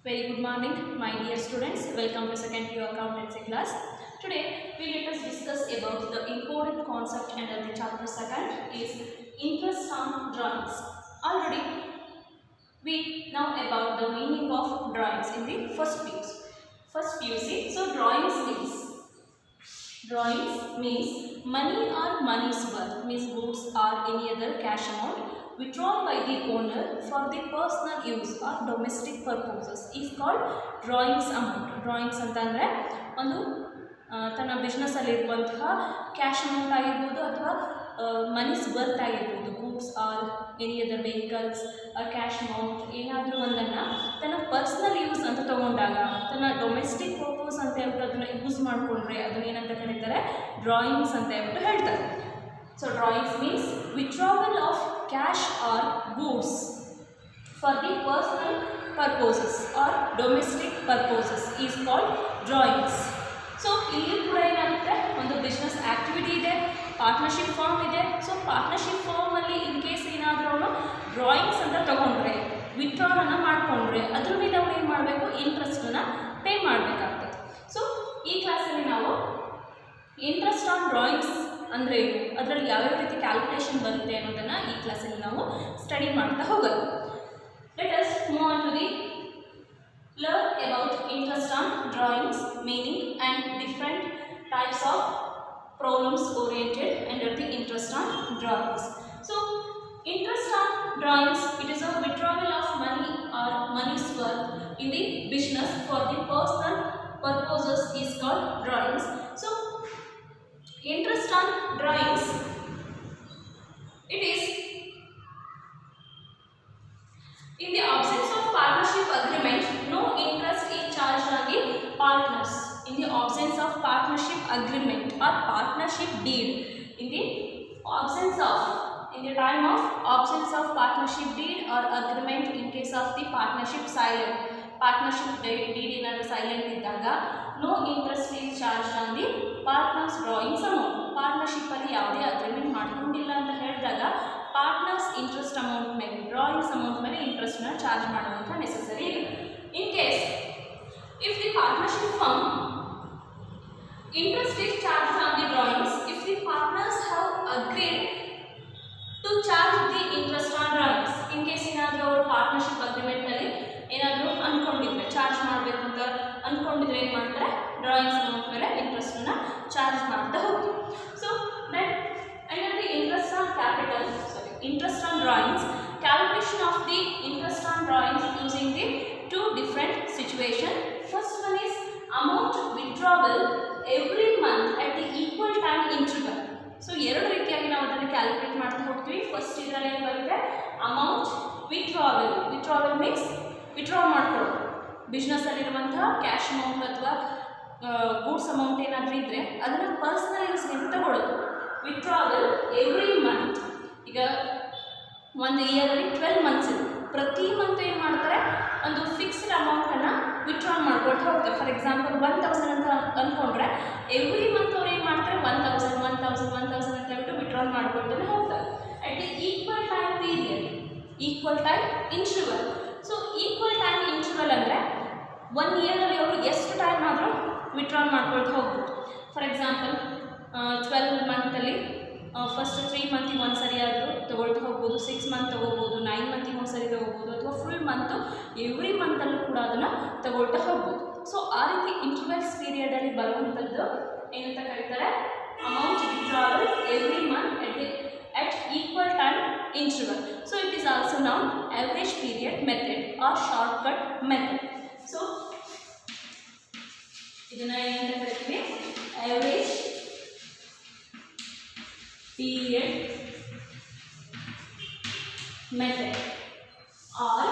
Very good morning, my dear students. Welcome to second year accountancy class. Today, let us discuss about the important concept under the chapter second is interest on drawings. Already, we know about the meaning of drawings in the first PUC. So, drawings means money or money's worth, means goods or any other cash amount withdrawn by the owner for the personal use or domestic purposes is called drawings amount. Drawings ಅಂತಂದ್ರೆ ಒಂದು ತನ್ನ business ಅಲ್ಲಿ ಇರುವಂತಹ cash amount ಆಗಿರಬಹುದು ಅಥವಾ monies worth ಆಗಿರಬಹುದು, goods R any other vehicles cash amount ಏನಾದರೂ ಒಂದನ್ನು ತನ್ನ ಪರ್ಸ್ನಲ್ ಯೂಸ್ ಅಂತ ತಗೊಂಡಾಗ, ತನ್ನ ಡೊಮೆಸ್ಟಿಕ್ ಪರ್ಪಸ್ ಅಂತ ಹೇಳ್ಬಿಟ್ಟು ಅದನ್ನು ಯೂಸ್ ಮಾಡಿಕೊಂಡ್ರೆ ಅದನ್ನ ಏನಂತ ಕರೀತಾರೆ, ಡ್ರಾಯಿಂಗ್ಸ್ ಅಂತ ಹೇಳ್ಬಿಟ್ಟು ಹೇಳ್ತಾರೆ. So drawings means withdrawal of cash or goods for the personal purposes or domestic purposes is called drawings. So ಇಲ್ಲಿ ಕೂಡ ಏನಾಗುತ್ತೆ, ಒಂದು ಬಿಸ್ನೆಸ್ ಆಕ್ಟಿವಿಟಿ ಇದೆ, ಪಾರ್ಟ್ನರ್ಶಿಪ್ ಫಾರ್ಮ್ ಇದೆ. ಸೊ ಪಾರ್ಟ್ನರ್ಶಿಪ್ ಫಾರ್ಮ್ ಅಲ್ಲಿ ಇನ್ ಕೇಸ್ ಏನಾದರೂ ಅವನು ಡ್ರಾಯಿಂಗ್ಸ್ ಅಂತ ತಗೊಂಡ್ರೆ, ವಿತ್ಡ್ರಾವನ್ನು ಮಾಡಿಕೊಂಡ್ರೆ ಅದ್ರ ಮೇಲೆ ಅವ್ನು ಏನು ಮಾಡಬೇಕು, ಇಂಟ್ರೆಸ್ಟನ್ನು ಪೇ ಮಾಡಬೇಕಾಗ್ತದೆ. ಸೊ ಈ ಕ್ಲಾಸಲ್ಲಿ ನಾವು ಇಂಟ್ರೆಸ್ಟ್ ಆನ್ ಡ್ರಾಯಿಂಗ್ಸ್ ಅಂದರೆ ಏನು, ಅದರಲ್ಲಿ ಯಾವ್ಯಾವ ರೀತಿ ಕ್ಯಾಲ್ಕುಲೇಷನ್ ಬರುತ್ತೆ ಅನ್ನೋದನ್ನು ಈ ಕ್ಲಾಸಲ್ಲಿ ನಾವು ಸ್ಟಡಿ ಮಾಡ್ತಾ ಹೋಗೋದು. Let us move on to the learn about interest on drawings, meaning and different types of problems oriented under the interest on drawings. So interest on drawings, it is a withdrawal of money or money's worth in the business for the personal purposes is called drawings. So interest on drawings, it is in the absence of partnership agreement, no interest is charged on the partners. In the absence of partnership agreement or partnership deed, in the time of absence of partnership deed or agreement, in case of the partnership deed ಏನಾದರೂ silent ಇದ್ದಾಗ no interest is charge on the partners drawings amount. ಪಾರ್ಟ್ನರ್ಶಿಪ್ಪಲ್ಲಿ ಯಾವುದೇ agreement ಮಾಡ್ಕೊಂಡಿಲ್ಲ ಅಂತ ಹೇಳಿದಾಗ partners interest amount ಮೇಲೆ, drawings amount ಮೇಲೆ ಇಂಟ್ರೆಸ್ಟ್ನ ಚಾರ್ಜ್ ಮಾಡುವಂಥ ನೆಸೆಸರಿ ಇದೆ. In case if the partnership firm interest is charged on the drawings, if the partners have agreed to charge the interest on drawings, in case ಏನಾದರೂ ಅವರು partnership agreement ನಲ್ಲಿ ಏನಾದರೂ ಅನ್ಕೊಂಡಿದ್ರೆ, charge ಮಾಡಬೇಕು ಅಂತ ಅನ್ಕೊಂಡಿದ್ರೆ ಏನು ಮಾಡ್ತಾರೆ, ಡ್ರಾಯಿಂಗ್ಸ್ ಅಮೌಂಟ್ ಮೇಲೆ ಇಂಟ್ರೆಸ್ಟನ್ನು ಚಾರ್ಜ್ ಮಾಡ್ತಾ ಹೋಗ್ತೀವಿ. So then under the interest on interest on drawings, calculation of the interest on drawings using the two different situation. First one is amount withdrawal every month at the equal time interval. So ಎರಡು ರೀತಿಯಾಗಿ ನಾವು ಅದನ್ನು calculate ಮಾಡ್ತಾ ಹೋಗ್ತೀವಿ. First ಇದರಲ್ಲಿ ಏನು ಬರುತ್ತೆ, amount withdrawal means withdraw ಮಾಡ್ಕೊಳ್ಳೋದು, ಬಿಸ್ನೆಸ್ಸಲ್ಲಿರುವಂತಹ ಕ್ಯಾಶ್ ಅಮೌಂಟ್ ಅಥವಾ ಗೂಡ್ಸ್ ಅಮೌಂಟ್ ಏನಾದರೂ ಇದ್ದರೆ ಅದನ್ನು ಪರ್ಸ್ನಲ್ ಯೂಸ್ಗೆ ತಗೊಳ್ಳೋದು. ವಿತ್ಡ್ರಾವಲ್ ಎವ್ರಿ ಮಂತ್, ಈಗ ಒಂದು ಇಯರಲ್ಲಿ 12 ಮಂತ್ಸ್ ಇದೆ, ಪ್ರತಿ ಮಂತ್ ಏನು ಮಾಡ್ತಾರೆ, ಒಂದು ಫಿಕ್ಸ್ಡ್ ಅಮೌಂಟನ್ನು ವಿತ್ಡ್ರಾ ಮಾಡ್ಕೊಳ್ತಾ ಹೋಗ್ತಾರೆ. ಫಾರ್ ಎಕ್ಸಾಂಪಲ್ 1000 ಅಂತ ಅಂದ್ಕೊಂಡ್ರೆ ಎವ್ರಿ ಮಂತ್ ಅವ್ರು ಏನು ಮಾಡ್ತಾರೆ, 1000 ಅಂತ ಹೇಳ್ಬಿಟ್ಟು ವಿತ್ಡ್ರಾ ಮಾಡ್ಕೊಳ್ತಾನೆ ಹೋಗ್ತಾರೆ. At the equal time period, equal time interval. So equal time interval ಅಂದರೆ 1 ಇಯರಲ್ಲಿ ಅವರು ಎಷ್ಟು ಟೈಮ್ ಆದರೂ ವಿತ್ಡ್ರಾ ಮಾಡ್ಕೊಳ್ತಾ ಹೋಗ್ಬೋದು. ಫಾರ್ ಎಕ್ಸಾಂಪಲ್ 12 ಮಂತಲ್ಲಿ ಫಸ್ಟ್ 3 ಮಂತಿಗೆ ಒಂದು ಸರಿ ಆದರೂ ತೊಗೊಳ್ತಾ ಹೋಗ್ಬೋದು, 6 ಮಂತ್ ತೊಗೋಬೋದು, 9 ಮಂತಿಗೆ ಒಂದು ಸರಿ ತೊಗೋಬೋದು, ಅಥವಾ ಫುಲ್ ಮಂತು ಎವ್ರಿ ಮಂತಲ್ಲೂ ಕೂಡ ಅದನ್ನು ತಗೊಳ್ತಾ ಹೋಗ್ಬೋದು. ಸೊ ಆ ರೀತಿ ಇಂಟರ್ವಲ್ಸ್ ಪೀರಿಯಡಲ್ಲಿ ಬರುವಂಥದ್ದು ಏನಂತ ಕರೀತಾರೆ, amount withdrawal every month at equal time interval. So it is also known average period method or shortcut method. So ಇದನ್ನ ಏನಂತ ಕರೀತೀವಿ, average period method or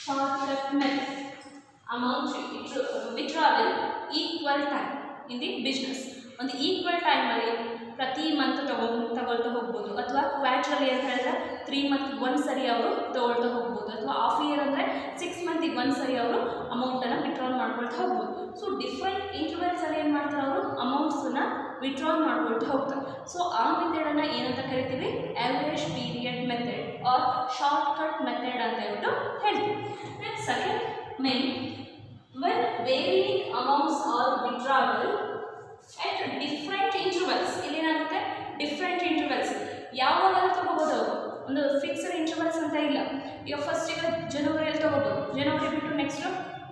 shortcut method. Amount withdrawal equal time in the business. ಒಂದು equal ಟೈಮಲ್ಲಿ ಪ್ರತಿ month ತಗೊಳ್ತಾ ಹೋಗ್ಬೋದು, ಅಥವಾ quarterly ಅಂತ ಹೇಳಿದ್ರೆ 3 ಮಂತ್ ಒಂದು ಸರಿ ಅವರು ತೊಗೊಳ್ತಾ ಹೋಗ್ಬೋದು, ಅಥವಾ ಹಾಫ್ ಇಯರ್ ಅಂದರೆ 6 ಮಂತಿಗೆ ಒಂದು ಸರಿ ಅವರು ಅಮೌಂಟನ್ನು ವಿತ್ಡ್ರಾ ಮಾಡ್ಕೊಳ್ತಾ ಹೋಗ್ಬೋದು. ಸೊ ಡಿಫ್ರೆಂಟ್ ಇಂಟರ್ವಲ್ಸಲ್ಲಿ ಏನು ಮಾಡ್ತಾರೆ, ಅವರು ಅಮೌಂಟ್ಸನ್ನು ವಿಡ್ರಾಲ್ ಮಾಡ್ಕೊಳ್ತಾ ಹೋಗ್ತಾರೆ. ಸೊ ಆ ಮೆಥಡನ್ನು ಏನಂತ ಕರಿತೀವಿ, average period method or short cut method ಅಂತ ಹೇಳ್ಬಿಟ್ಟು ಹೇಳ್ತೀವಿ. Then second main, when varying amounts are withdrawal at different intervals. ಇಲ್ಲೇನಾಗುತ್ತೆ, ಡಿಫ್ರೆಂಟ್ ಇಂಟರ್ವಲ್ಸ್, ಯಾವಾಗ ತಗೋಬೋದು ಅವರು, ಒಂದು ಫಿಕ್ಸ್ಡ್ ಇಂಟರ್ವಲ್ಸ್ ಅಂತ ಇಲ್ಲ. ಈಗ ಫಸ್ಟ್ ಈಗ ಜನವರಿಯಲ್ಲಿ ತೊಗೋಬೋದು, ಜನವರಿ ಬಿಟ್ಟು ನೆಕ್ಸ್ಟು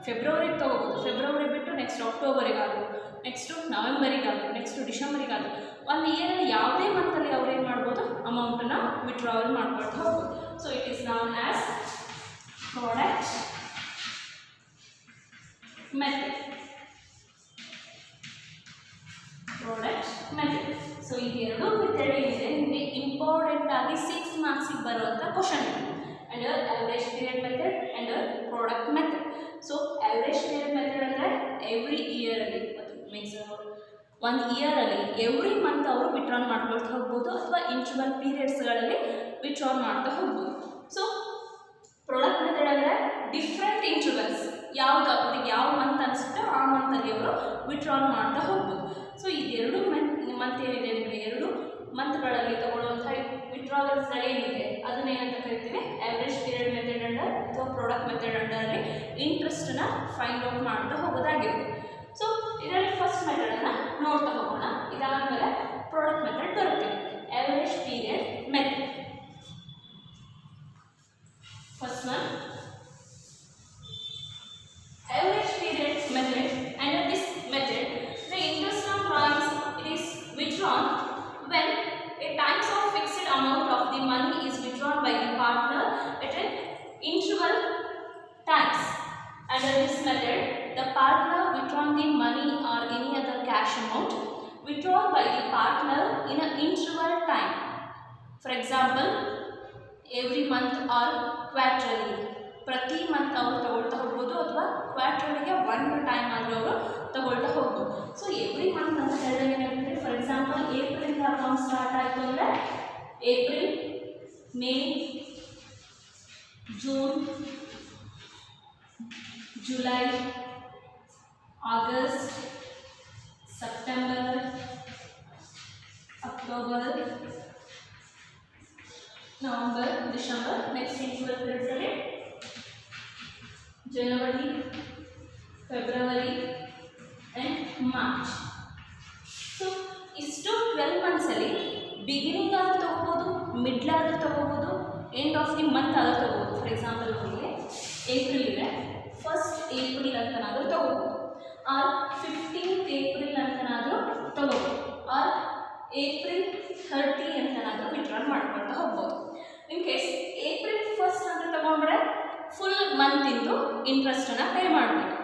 ಫೆಬ್ರವರಿಗೆ ತೊಗೋಬೋದು, ಫೆಬ್ರವರಿ ಬಿಟ್ಟು ನೆಕ್ಸ್ಟ್ ಅಕ್ಟೋಬರಿಗಾಗಲಿ, ನೆಕ್ಸ್ಟು ನವೆಂಬರಿಗಾಗಲಿ, ನೆಕ್ಸ್ಟು ಡಿಸೆಂಬರಿಗಾಗಲಿ, ಒಂದು ಇಯರಲ್ಲಿ ಯಾವುದೇ ಮಂತಲ್ಲಿ ಅವ್ರು ಏನು ಮಾಡ್ಬೋದು, ಅಮೌಂಟನ್ನು ವಿಡ್ರಾವಲ್ ಮಾಡ್ಕೊಳ್ತಾ ಹೋಗ್ಬೋದು. So it is known as product method. Product method. So ಇದೆರಡು ಮೆಥಡ್ ಏನಿದೆ ನಿಮಗೆ ಇಂಪಾರ್ಟೆಂಟ್ ಆಗಿ 6 ಮಾರ್ಕ್ಸಿಗೆ ಬರುವಂಥ question and average period method and product method. So average period method ಅಂದರೆ ಎವ್ರಿ ಇಯರಲ್ಲಿ, ಮೀನ್ಸ್ 1 ಇಯರಲ್ಲಿ ಎವ್ರಿ ಮಂತ್ ಅವರು ವಿಡ್ರಾಲ್ ಮಾಡ್ಕೊಳ್ತಾ ಹೋಗ್ಬೋದು ಅಥವಾ ಇಂಟರ್ವಲ್ ಪೀರಿಯಡ್ಸ್ಗಳಲ್ಲಿ ವಿಡ್ರಾಲ್ ಮಾಡ್ತಾ ಹೋಗ್ಬೋದು. ಸೊ ಪ್ರಾಡಕ್ಟ್ ಮೆಥಡ್ ಅಂದರೆ ಡಿಫ್ರೆಂಟ್ ಇಂಟರ್ವಲ್ಸ್, ಯಾವುದು ಅವ್ರಿಗೆ ಯಾವ ಮಂತ್ ಅನಿಸುತ್ತೋ ಆ ಮಂತಲ್ಲಿ ಅವರು ವಿಡ್ರಾಲ್ ಮಾಡ್ತಾ ಹೋಗ್ಬೋದು. ಸೊ ಇದೆರಡು ಮಂತ್ ಏನಿದೆ ನಿಮಗೆ, 2 ಮಂತ್ಗಳಲ್ಲಿ ತಗೊಳ್ಳುವಂಥ ವಿಡ್ರಾವಲ್ಸ್ಗಳೇನಿದೆ ಅದನ್ನೇನಂತ ಕರಿತೀವಿ, ಆವ್ರೇಜ್ ಪೀರಿಯಡ್ ಮೆಥಡ್ ಅಂಡರ್ ಅಥವಾ ಪ್ರಾಡಕ್ಟ್ ಮೆಥಡ್ ಅಂಡರಲ್ಲಿ ಇಂಟ್ರೆಸ್ಟನ್ನು ಫೈಂಡ್ ಔಟ್ ಮಾಡ್ತಾ ಹೋಗೋದಾಗಿರುತ್ತೆ. ಸೊ ಇದರಲ್ಲಿ ಫಸ್ಟ್ ಮೆಥಡನ್ನು ನೋಡ್ತಾ ಹೋಗೋಣ. ಇದಾದಮೇಲೆ ಪ್ರಾಡಕ್ಟ್ ಮೆಥಡ್ ಬರುತ್ತೆ. Average period method, first one average period method. Under this method, the interest on drawings is withdrawn when a times of fixed amount of the money is withdrawn by the partner at an interval times. Under this method, the partner withdrawn the money or any other cash amount withdrawn by the partner in an interval time. For example, every month or quarterly. ಪ್ರತಿ month ಅವರು ತಗೊಳ್ತಾ ಹೋಗ್ಬೋದು ಅಥವಾ ಕ್ವಾರ್ಟರ್ಗೆ 1 time ಆದರೂ ಅವರು ತಗೊಳ್ತಾ ಹೋಗ್ಬೋದು. So every month ಅಂತ ಹೇಳಿದಾಗ ಏನಾಗ್ತದೆ, for example April account start ಆಯಿತು ಅಂದರೆ April, May, June, July, August, September, October, November, December, next interval ಪೀರಿಯಡ್ಸಲ್ಲಿ January, February and March. So ಇಷ್ಟು 12 ಮಂತ್ಸಲ್ಲಿ ಬಿಗಿನಿಂಗ್ ಆದರೂ ತೊಗೋಬೋದು, ಮಿಡ್ಲ್ ಆದರೂ ತೊಗೋಬೋದು, ಎಂಡ್ ಆಫ್ ದಿ ಮಂತ್ ಆದರೂ ತೊಗೋಬೋದು. ಫಾರ್ ಎಕ್ಸಾಂಪಲ್ ಅವರಿಗೆ ಏಪ್ರಿಲ್ ಇದೆ, 1st ಏಪ್ರಿಲ್ ಅಂತನಾದರೂ ತೊಗೋಬೋದು, ಆರ್ 15th ಏಪ್ರಿಲ್ ಅಂತನಾದರೂ ತೊಗೋಬೋದು, ಆರ್ ಏಪ್ರಿಲ್ 30 ಅಂತನಾದರೂ ವಿಡ್ರಾಲ್ ಮಾಡ್ಕೊಳ್ತಾ ಹೋಗ್ಬೋದು. ಇನ್ ಕೇಸ್ ಏಪ್ರಿಲ್ 1st ಅಂತ ತೊಗೊಂಡ್ರೆ ಫುಲ್ ಮಂತಿಂದು ಇಂಟ್ರೆಸ್ಟನ್ನು ಪೇ ಮಾಡಬೇಕು.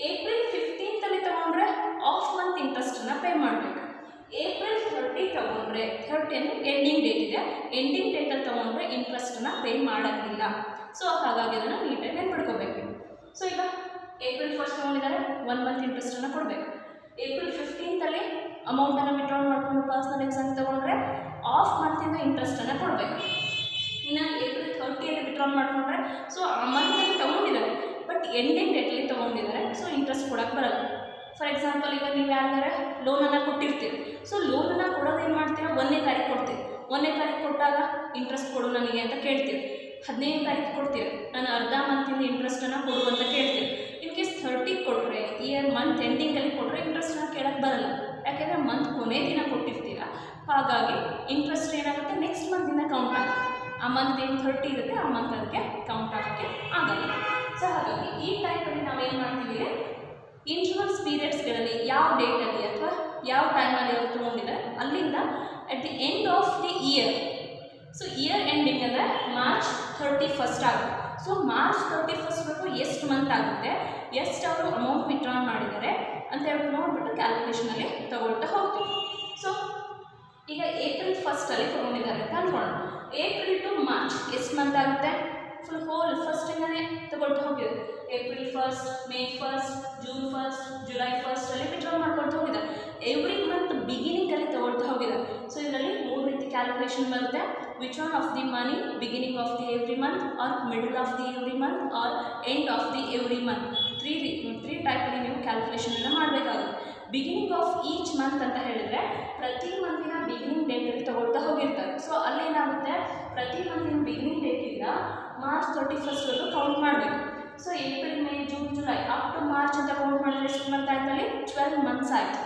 ಏಪ್ರಿಲ್ 15th ತೊಗೊಂಡ್ರೆ ಆಫ್ ಮಂತ್ ಇಂಟ್ರೆಸ್ಟನ್ನು ಪೇ ಮಾಡಬೇಕು. ಏಪ್ರಿಲ್ 30 ತೊಗೊಂಡ್ರೆ, 30 ಅಂದರೆ ಎಂಡಿಂಗ್ ಡೇಟ್ ಇದೆ, ಎಂಡಿಂಗ್ ಡೇಟಲ್ಲಿ ತೊಗೊಂಡ್ರೆ ಇಂಟ್ರೆಸ್ಟನ್ನು ಪೇ ಮಾಡೋಂಗಿಲ್ಲ. ಸೊ ಹಾಗಾಗಿ ಅದನ್ನು ನೀಟಾಗಿ ನೆನ್ಪಿಡ್ಕೋಬೇಕು. ಸೊ ಈಗ ಏಪ್ರಿಲ್ 1st ತೊಗೊಂಡಿದ್ದಾರೆ, 1 ಮಂತ್ ಇಂಟ್ರೆಸ್ಟನ್ನು ಕೊಡಬೇಕು. ಏಪ್ರಿಲ್ 15th ಅಮೌಂಟನ್ನು ವಿಡ್ರಾಲ್ ಮಾಡಿಕೊಂಡು ಪರ್ಸ್ನಲ್ ಎಕ್ಸಾಮ್ ತೊಗೊಂಡ್ರೆ ಆಫ್ ಮಂತಿಂದ ಇಂಟ್ರೆಸ್ಟನ್ನು ಕೊಡಬೇಕು. ಇನ್ನು ಏಪ್ರಿಲ್ 30 ವಿಡ್ರಾಲ್ ಮಾಡಿಕೊಂಡ್ರೆ ಸೊ ಆ ಮಂತಲ್ಲಿ ತೊಗೊಂಡಿದ್ದಾರೆ ಬಟ್ ಎಂಡಿಂಗ್ ಡೇಟಲ್ಲಿ ತೊಗೊಂಡಿದ್ದಾರೆ, ಸೊ ಇಂಟ್ರೆಸ್ಟ್ ಕೊಡೋಕ್ಕೆ ಬರಲ್ಲ. ಫಾರ್ ಎಕ್ಸಾಂಪಲ್ ಈಗ ನೀವು ಯಾರಿಗಾರೆ ಲೋನನ್ನು ಕೊಟ್ಟಿರ್ತೀರಿ, ಸೊ ಲೋನನ್ನು ಕೊಡೋದು ಏನು ಮಾಡ್ತೀರಾ, 1ನೇ ತಾರೀಕು ಕೊಡ್ತೀವಿ. 1ನೇ ತಾರೀಕು ಕೊಟ್ಟಾಗ ಇಂಟ್ರೆಸ್ಟ್ ಕೊಡು ನನಗೆ ಅಂತ ಕೇಳ್ತೀವಿ. 15ನೇ ತಾರೀಕು ಕೊಡ್ತೀವಿ, ನಾನು ಅರ್ಧ ಮಂತಿಂದ ಇಂಟ್ರೆಸ್ಟನ್ನು ಕೊಡು ಅಂತ ಕೇಳ್ತೀವಿ. ಇನ್ ಕೇಸ್ 30 ಕೊಟ್ಟರೆ, ಇಯರ್ ಮಂತ್ ಎಂಡಿಂಗಲ್ಲಿ ಕೊಟ್ಟರೆ ಇಂಟ್ರೆಸ್ಟನ್ನು ಕೇಳೋಕ್ಕೆ ಬರಲ್ಲ, ಯಾಕೆಂದರೆ ಮಂತ್ ಕೊನೆ ದಿನ ಕೊಟ್ಟಿರ್ತೀರ. ಹಾಗಾಗಿ ಇಂಟ್ರೆಸ್ಟ್ ಏನಾಗುತ್ತೆ, ನೆಕ್ಸ್ಟ್ ಮಂತಿಂದ ಕೌಂಟ್ ಆಗುತ್ತೆ. ಆ ಮಂತ್ ಏನು 30 ಇರುತ್ತೆ ಆ ಮಂತ್ ಅದಕ್ಕೆ ಕೌಂಟ್ ಆಗೋಕ್ಕೆ ಆಗಲ್ಲ. ಸೊ ಹಾಗಾಗಿ ಈ ಟೈಮಲ್ಲಿ ನಾವೇನು ಮಾಡ್ತೀವಿ, ಇಂಟರ್ವಲ್ಸ್ ಪೀರಿಯಡ್ಸ್ಗಳಲ್ಲಿ ಯಾವ ಡೇಟಲ್ಲಿ ಅಥವಾ ಯಾವ ಟೈಮಲ್ಲಿ ಅವ್ರು ತೊಗೊಂಡಿದ್ದಾರೆ ಅಲ್ಲಿಂದ at the end of the year. So here ending ಅಂದರೆ ಮಾರ್ಚ್ 31st ಆಗುತ್ತೆ. ಸೊ ಮಾರ್ಚ್ 31st ಎಷ್ಟು ಮಂತ್ ಆಗುತ್ತೆ, ಎಷ್ಟು ಅವರು ಅಮೌಂಟ್ ವಿಡ್ರಾಲ್ ಮಾಡಿದ್ದಾರೆ ಅಂತ ಹೇಳ್ಬಿಟ್ಟು ನೋಡಿಬಿಟ್ಟು ಕ್ಯಾಲ್ಕುಲೇಷನಲ್ಲಿ ತೊಗೊಳ್ತಾ ಹೋಗ್ತೀವಿ. ಸೊ ಈಗ ಏಪ್ರಿಲ್ 1st ತೊಗೊಂಡಿದ್ದಾರೆ ಅಂತ ಅಂದ್ಕೊಳ್ಳೋಣ. ಏಪ್ರಿಲ್ ಟು ಮಾರ್ಚ್ ಎಷ್ಟು ಮಂತ್ ಆಗುತ್ತೆ, ಫುಲ್ ಹೋಲ್ ಫಸ್ಟಿಂದನೇ ತೊಗೊಳ್ತಾ ಹೋಗಿದೆ. April 1st, May 1st, June 1st, July 1st withdrawal ಮಾಡ್ಕೊಳ್ತಾ ಹೋಗಿದ್ದಾರೆ. ಎವ್ರಿ ಮಂತ್ ಬಿಗಿನಿಂಗಲ್ಲಿ ತೊಗೊಳ್ತಾ ಹೋಗಿದ್ದಾರೆ. ಸೊ ಇದರಲ್ಲಿ 3 ರೀತಿ ಕ್ಯಾಲ್ಕುಲೇಷನ್ ಬರುತ್ತೆ. Which one of the money beginning of the every month R middle of the every month R and of the every month. 3 ಟೈಪಲ್ಲಿ ನೀವು ಕ್ಯಾಲ್ಕುಲೇಷನನ್ನು ಮಾಡಬೇಕಾಗುತ್ತೆ. ಬಿಗಿನಿಂಗ್ ಆಫ್ ಈಚ್ ಮಂತ್ ಅಂತ ಹೇಳಿದರೆ ಪ್ರತಿ ಮಂತಿನ ಬಿಗಿನಿಂಗ್ ಡೇಟಲ್ಲಿ ತಗೊಳ್ತಾ ಹೋಗಿರ್ತಾರೆ. ಸೊ ಅಲ್ಲೇನಾಗುತ್ತೆ, ಪ್ರತಿ ಮಂತಿನ ಬಿಗಿನಿಂಗ್ ಡೇಟಿಂದ ಮಾರ್ಚ್ 31st ಕೌಂಟ್ ಮಾಡಬೇಕು. So April, May, June, July up to March ಅಂತ ಕೌಂಟ್ ಮಾಡಿದ್ರೆ ಎಷ್ಟು ಮಂತ್ ಆಯ್ತಲ್ಲಿ 12 ಮಂತ್ಸ್ ಆಯಿತು.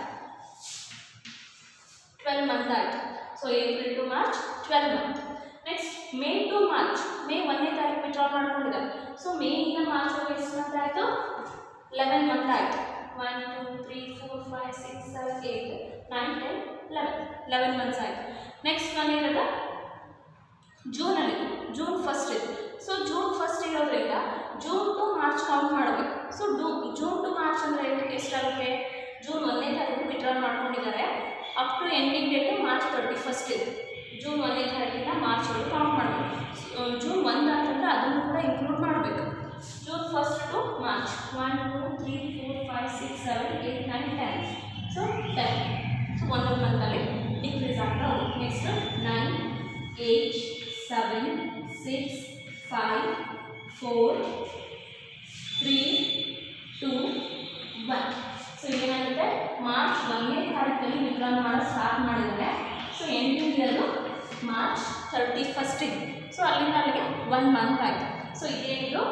12 ಮಂತ್ ಆಯಿತು. So April to March 12 month. Next May to March, May 1ನೇ ತಾರೀಕು ವಿಡ್ರಾ ಮಾಡ್ಕೊಂಡಿದ್ದಾರೆ. ಸೊ ಮೇಯಿಂದ ಮಾರ್ಚ್ವರೆಗೆ ಎಷ್ಟು ಮಂತ್ ಆಯಿತು, 11 ಮಂತ್ ಆಯಿತು. 1 2 3 4 5 6 7 8 9 10 11 ಮಂತ್ಸ್ ಆಯಿತು. ನೆಕ್ಸ್ಟ್ ಏನಿರೋದು ಜೂನಲ್ಲಿ, ಜೂನ್ 1st ಇದೆ. ಸೊ ಜೂನ್ 1st ಇರೋದ್ರಿಂದ ಜೂನ್ ಟು ಮಾರ್ಚ್ ಕೌಂಟ್ ಮಾಡಬೇಕು. ಸೊ ಜೂನ್ ಟು ಮಾರ್ಚ್ ಅಂದರೆ ಎಷ್ಟಾಗುತ್ತೆ, ಜೂನ್ 1ನೇ ತಾರೀಕು ವಿಡ್ರಾ ಮಾಡ್ಕೊಂಡಿದ್ದಾರೆ, up to ending date March 31st ಇದೆ. ಜೂನ್ 1ನೇ ತಾರೀಕಿಂದ ಮಾರ್ಚ್ ಒಳಗೆ ಕೌಂಟ್ ಮಾಡಬೇಕು. ಜೂನ್ 1 ಅಂತಂದರೆ ಅದನ್ನು ಕೂಡ ಇನ್ಕ್ಲೂಡ್ ಮಾಡಬೇಕು. June 1st to March 1 2 3 4 5 6 7 8 9 10. So 10. So ಒಂದೊಂದು ಮಂತಲ್ಲಿ ಡಿಕ್ರೀಸ್ ಆಗ್ತಾ ಹೋಗುತ್ತೆ. ನೆಕ್ಸ್ಟ್ 9 8 7 6 5 4 3 2 1. ಸೊ ಏನಾಗುತ್ತೆ, ಮಾರ್ಚ್ 1ನೇ ತಾರೀಕಲ್ಲಿ ವಿಡ್ರಾ ಮಾಡೋದು ಸ್ಟಾರ್ಟ್ ಮಾಡಿದ್ದಾರೆ. ಸೊ ಎಂಡಿಂಗ್ ಇರೋದು ಮಾರ್ಚ್ 31st ಇದೆ. ಸೊ ಅಲ್ಲಿಂದ ಅಲ್ಲಿಗೆ 1 ಮಂತ್ ಆಯಿತು. ಸೊ ಇದೇನಿದು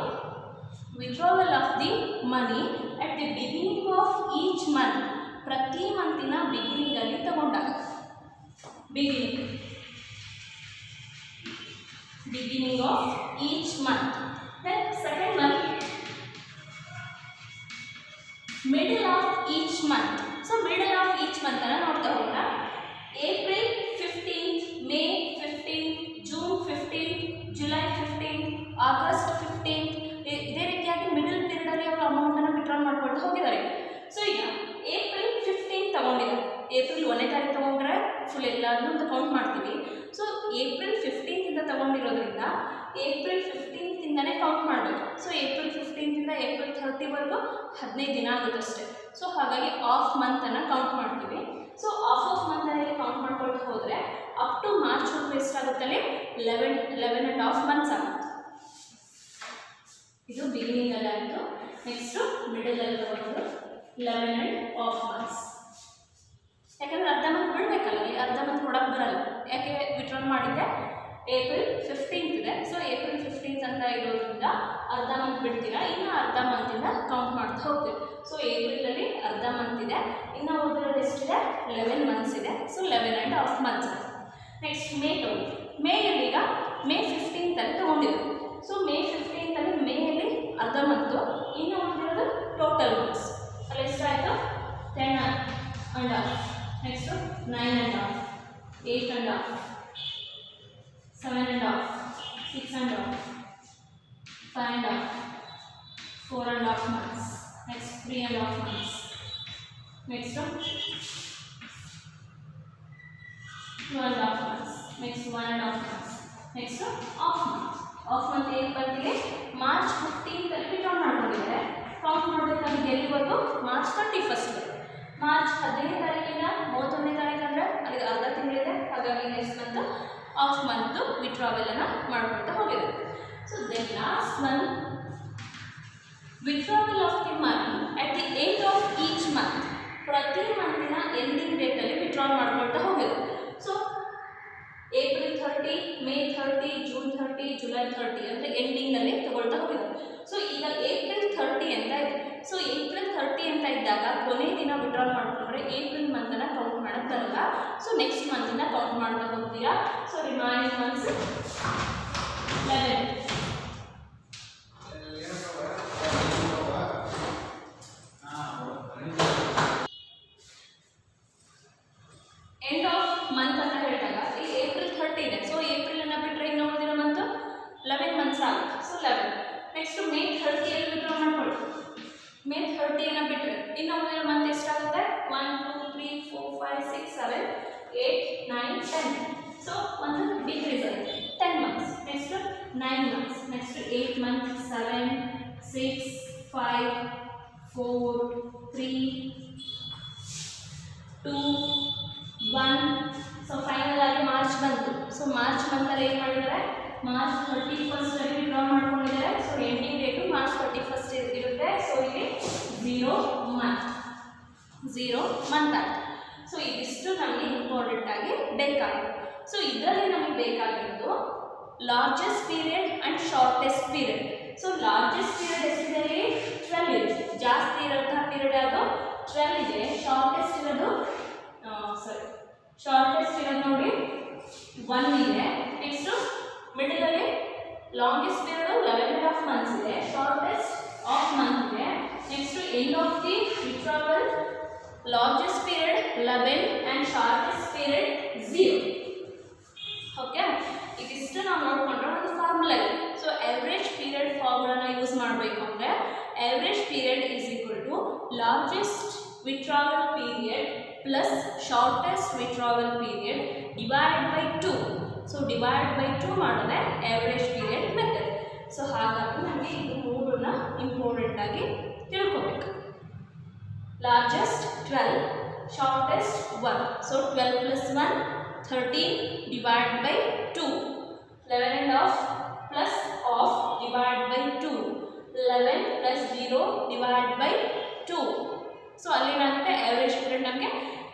withdrawal of the money at the beginning of each month, ಪ್ರತಿ ಮಂತಿನ ಬಿಗಿನಿಂಗಲ್ಲಿ ತಗೊಂಡಾಗ, beginning of each month. Then second one middle of each month. So middle of each month ಅನ್ನು ನೋಡ್ತಾ ಹೋಗೋಣ. April 15th, May 15th, June 15th, July 15th, August 15th. ಇದೇ ರೀತಿಯಾಗಿ middle ಪೀರಿಯಡಲ್ಲಿ ಅವರು ಅಮೌಂಟನ್ನು ವಿಡ್ರಾ ಮಾಡ್ಕೊಳ್ತಾ ಹೋಗಿದ್ದಾರೆ. ಸೊ ಈಗ ಏಪ್ರಿಲ್ 15 ತಗೊಂಡಿದ್ದಾರೆ. ಏಪ್ರಿಲ್ 1ನೇ ತಾರೀಕು ತೊಗೊಂಡ್ರೆ ಫುಲ್ ಎಲ್ಲರೂ ಅಂತ ಕೌಂಟ್ ಮಾಡ್ತೀವಿ. ಸೊ ಏಪ್ರಿಲ್ 15 ತಗೊಂಡಿರೋದ್ರಿಂದ ಏಪ್ರಿಲ್ 15 ಕೌಂಟ್ ಮಾಡಬೇಕು. ಸೊ ಏಪ್ರಿಲ್ 15 ಏಪ್ರಿಲ್ 30ವರೆಗೂ 15 ದಿನ ಆಗುತ್ತೆ ಅಷ್ಟೇ. ಸೊ ಹಾಗಾಗಿ ಆಫ್ ಮಂತನ್ನು ಕೌಂಟ್ ಮಾಡ್ತೀವಿ. ಸೊ ಆಫ್ ಮಂತಲ್ಲಿ ಕೌಂಟ್ ಮಾಡ್ಕೊಳ್ತಾ ಹೋದರೆ ಅಪ್ ಟು ಮಾರ್ಚ್ವರೆಗೂ ಎಷ್ಟಾಗುತ್ತಲ್ಲಿ 11.5 ಮಂತ್ಸ್ ಆಗುತ್ತೆ. ಇದು ಬಿಗಿನಿಂಗಲ್ಲಿ ಆಯಿತು. ನೆಕ್ಸ್ಟು ಮಿಡಲಲ್ಲಿ ತಗೊಂಡು 11.5 ಮಂತ್ಸ್. ಯಾಕಂದರೆ ಅರ್ಧ ಮಂತ್ ಬಿಡಬೇಕಲ್ಲ, ಅರ್ಧ ಮಂತ್ ಕೊಡೋಕ್ಕೆ ಬರಲ್ಲ. ಯಾಕೆ ವಿಡ್ರಾ ಮಾಡಿದ್ದೆ ಏಪ್ರಿಲ್ 15 ಇದೆ. ಸೊ ಏಪ್ರಿಲ್ 15 ಅಂತ ಇರೋದ್ರಿಂದ ಅರ್ಧ ಮಂತ್ ಬಿಡ್ತೀರಾ, ಇನ್ನು ಅರ್ಧ ಮಂತಿಂದ ಕೌಂಟ್ ಮಾಡ್ತಾ ಹೋಗ್ತೀವಿ. ಸೊ ಏಪ್ರಿಲಲ್ಲಿ ಅರ್ಧ ಮಂತ್ ಇದೆ, ಇನ್ನು ಉಳಿದಿರೋದು ಎಷ್ಟಿದೆ 11 ಮಂತ್ಸ್ ಇದೆ. ಸೊ 11.5 ಮಂತ್ಸ್ ಆಯಿತು. ನೆಕ್ಸ್ಟ್ ಮೇ ತಗೊಂಡು, ಮೇಯಲ್ಲಿ ಈಗ ಮೇ 15 ತೊಗೊಂಡಿದ್ರು. ಸೊ ಮೇ 15 ಮೇಯಲ್ಲಿ ಅರ್ಧ ಮಂತು, ಇನ್ನು ಉಳಿದಿರೋದು ಟೋಟಲ್ ಮಂತ್ಸ್. ಅಲ್ಲಿ ಎಷ್ಟಾಯಿತು 10.5. Next 9.5, 8.5, 7.5, 6.5, 5.5, 4.5 months. Next 3.5 months. Next 2.5 months. Next 1.5 months. Next off month. Off month ಏನು ಬರ್ತಿದೆ, ಮಾರ್ಚ್ 15 ವಿಡ್ರಾ ಮಾಡ್ಕೊಂಡಿದ್ದಾರೆ. ಕೌಂಟ್ ಮಾಡಬೇಕಾದ್ರೆ ಎಲ್ಲಿವರೆಗೂ ಮಾರ್ಚ್ 31st. ಮಾರ್ಚ್ 15ನೇ ತಾರೀಕಿಂದ 31ನೇ ತಾರೀಕು ಅಂದರೆ ಅಲ್ಲಿಗೆ ಅರ್ಧ ತಿಂಗಳಿದೆ. ಹಾಗಾಗಿ ನೆಕ್ಸ್ಟ್ ಮಂತ್ ಆಫ್ ಮಂತು ವಿಡ್ರಾವೆಲ್ಲನ್ನು ಮಾಡ್ಕೊಳ್ತಾ ಹೋಗಿದೆ. So then last one withdrawal of the money at the end of each month. ಪ್ರತಿ ಮಂತಿನ ಎಂಡಿಂಗ್ ಡೇಟಲ್ಲಿ ವಿಡ್ರಾ ಮಾಡ್ಕೊಳ್ತಾ ಹೋಗಿದೆ. So April 30, May 30, June 30, July 30 ಅಂದರೆ ಎಂಡಿಂಗಲ್ಲಿ ತಗೊಳ್ತಾ ಹೋಗಿದೆ. ಸೊ ಈಗ ಏಪ್ರಿಲ್ 30 ಅಂತ ಇದೆ. ಸೊ ಏಪ್ರಿಲ್ 30 ಅಂತ ಇದ್ದಾಗ ಕೊನೆ ದಿನ ವಿಡ್ರಾ ಮಾಡಿಕೊಂಡ್ರೆ ಏಪ್ರಿಲ್ ಮಂತನ್ನು ಕೌಂಟ್ ಮಾಡೋಕ್ಕೆ ಬರಲ್ಲ. ಸೊ ನೆಕ್ಸ್ಟ್ ಮಂತಿನ ಕೌಂಟ್ ಮಾಡ್ತಾ ಹೋಗ್ತೀರಾ. So remaining months 11. End of month ಅಂತ ಹೇಳಿದಾಗ ಈ ಏಪ್ರಿಲ್ 30 ಇದೆ. ಸೊ ಏಪ್ರಿಲನ್ನು ಬಿಟ್ಟರೆ ಇನ್ನು ಉಳಿದಿರೋ ಮಂತು 11 ಮಂತ್ಸ್ ಆಗುತ್ತೆ. ಸೊ 11. ನೆಕ್ಸ್ಟ್ ಮೇ 30 ವಿಡ್ರಾ ಮಾಡ್ಕೊಳ್ಳಿ. ಮೇ 30 ಬಿಟ್ಟರೆ ಇನ್ನು ಉಳಿದಿರೋ ಮಂತ್ ಎಷ್ಟಾಗುತ್ತೆ 1 2 3 4 5 6 7 8 9 10. ಸೊ ಒಂದು ಡಿಕ್ರೀಸ್ ಆಗುತ್ತೆ 10 months. Next 9 months. Next 8 months 7 6 5 4 3 2 1. So final ಆಗಿ ಮಾರ್ಚ್ ಬಂತು. ಸೊ ಮಾರ್ಚ್ ಮಂತಲ್ಲಿ ಏನು ಮಾಡಿದ್ದಾರೆ, ಮಾರ್ಚ್ 31st ವಿಡ್ರಾ ಮಾಡ್ಕೊಂಡಿದ್ದಾರೆ. So ending date March 31st ಇರುತ್ತೆ. ಸೊ ಇಲ್ಲಿ 0 ಮಂತ್. 0 ಮಂತ್ ಆಯಿತು. ಸೊ ಇದಿಷ್ಟು ನಮಗೆ ಇಂಪಾರ್ಟೆಂಟ್ ಆಗಿ ಬೇಕಾಗಿದೆ. ಸೊ ಇದರಲ್ಲಿ ನಮಗೆ ಬೇಕಾಗಿದ್ದು largest period and shortest period. So largest period ಎಷ್ಟಿದೆ? 12 ಇದೆ. ಜಾಸ್ತಿ ಇರೋಂತಹ ಪೀರಿಯಡ್ ಯಾವುದು? 12 ಇದೆ. ಶಾರ್ಟೆಸ್ಟ್ ಇರೋದು ನೋಡಿ 1 ಇದೆ. ನೆಕ್ಸ್ಟು ಮಿಡಲಲ್ಲಿ ಲಾಂಗೆಸ್ಟ್ ಪೀರಿಯಡ್ 11.5 ಮಂತ್ಸ್ ಇದೆ. ಶಾರ್ಟೆಸ್ಟ್ ಆಫ್ ಮಂತ್ ಇದೆ. Next end of the withdrawal largest period 11 and shortest period 0. Okay, ಇದಿಷ್ಟು ನಾವು ನೋಡ್ಕೊಂಡ್ರೆ ಒಂದು ಫಾರ್ಮುಲಾ ಇದೆ. ಸೊ ಆವ್ರೇಜ್ ಪೀರಿಯಡ್ ಫಾರ್ಮುಲಾನ ಯೂಸ್ ಮಾಡಬೇಕು ಅಂದರೆ average period is equal to largest withdrawal period plus shortest withdrawal period divide by 2. So divide by 2 ಮಾಡಿದ್ರೆ average period method. So ಹಾಗಾಗಿ ನಮಗೆ ಇದು ಮೂರನ್ನ ಇಂಪಾರ್ಟೆಂಟ್ ಆಗಿ ತಿಳ್ಕೊಬೇಕು. Largest 12, shortest 1. So 12 plus 1, 13 divided by 2. 11.5 plus off divided by 2. 11 plus 0 divided by 2. So ಅಲ್ಲಿ ಏನಾಗುತ್ತೆ average period ನಮಗೆ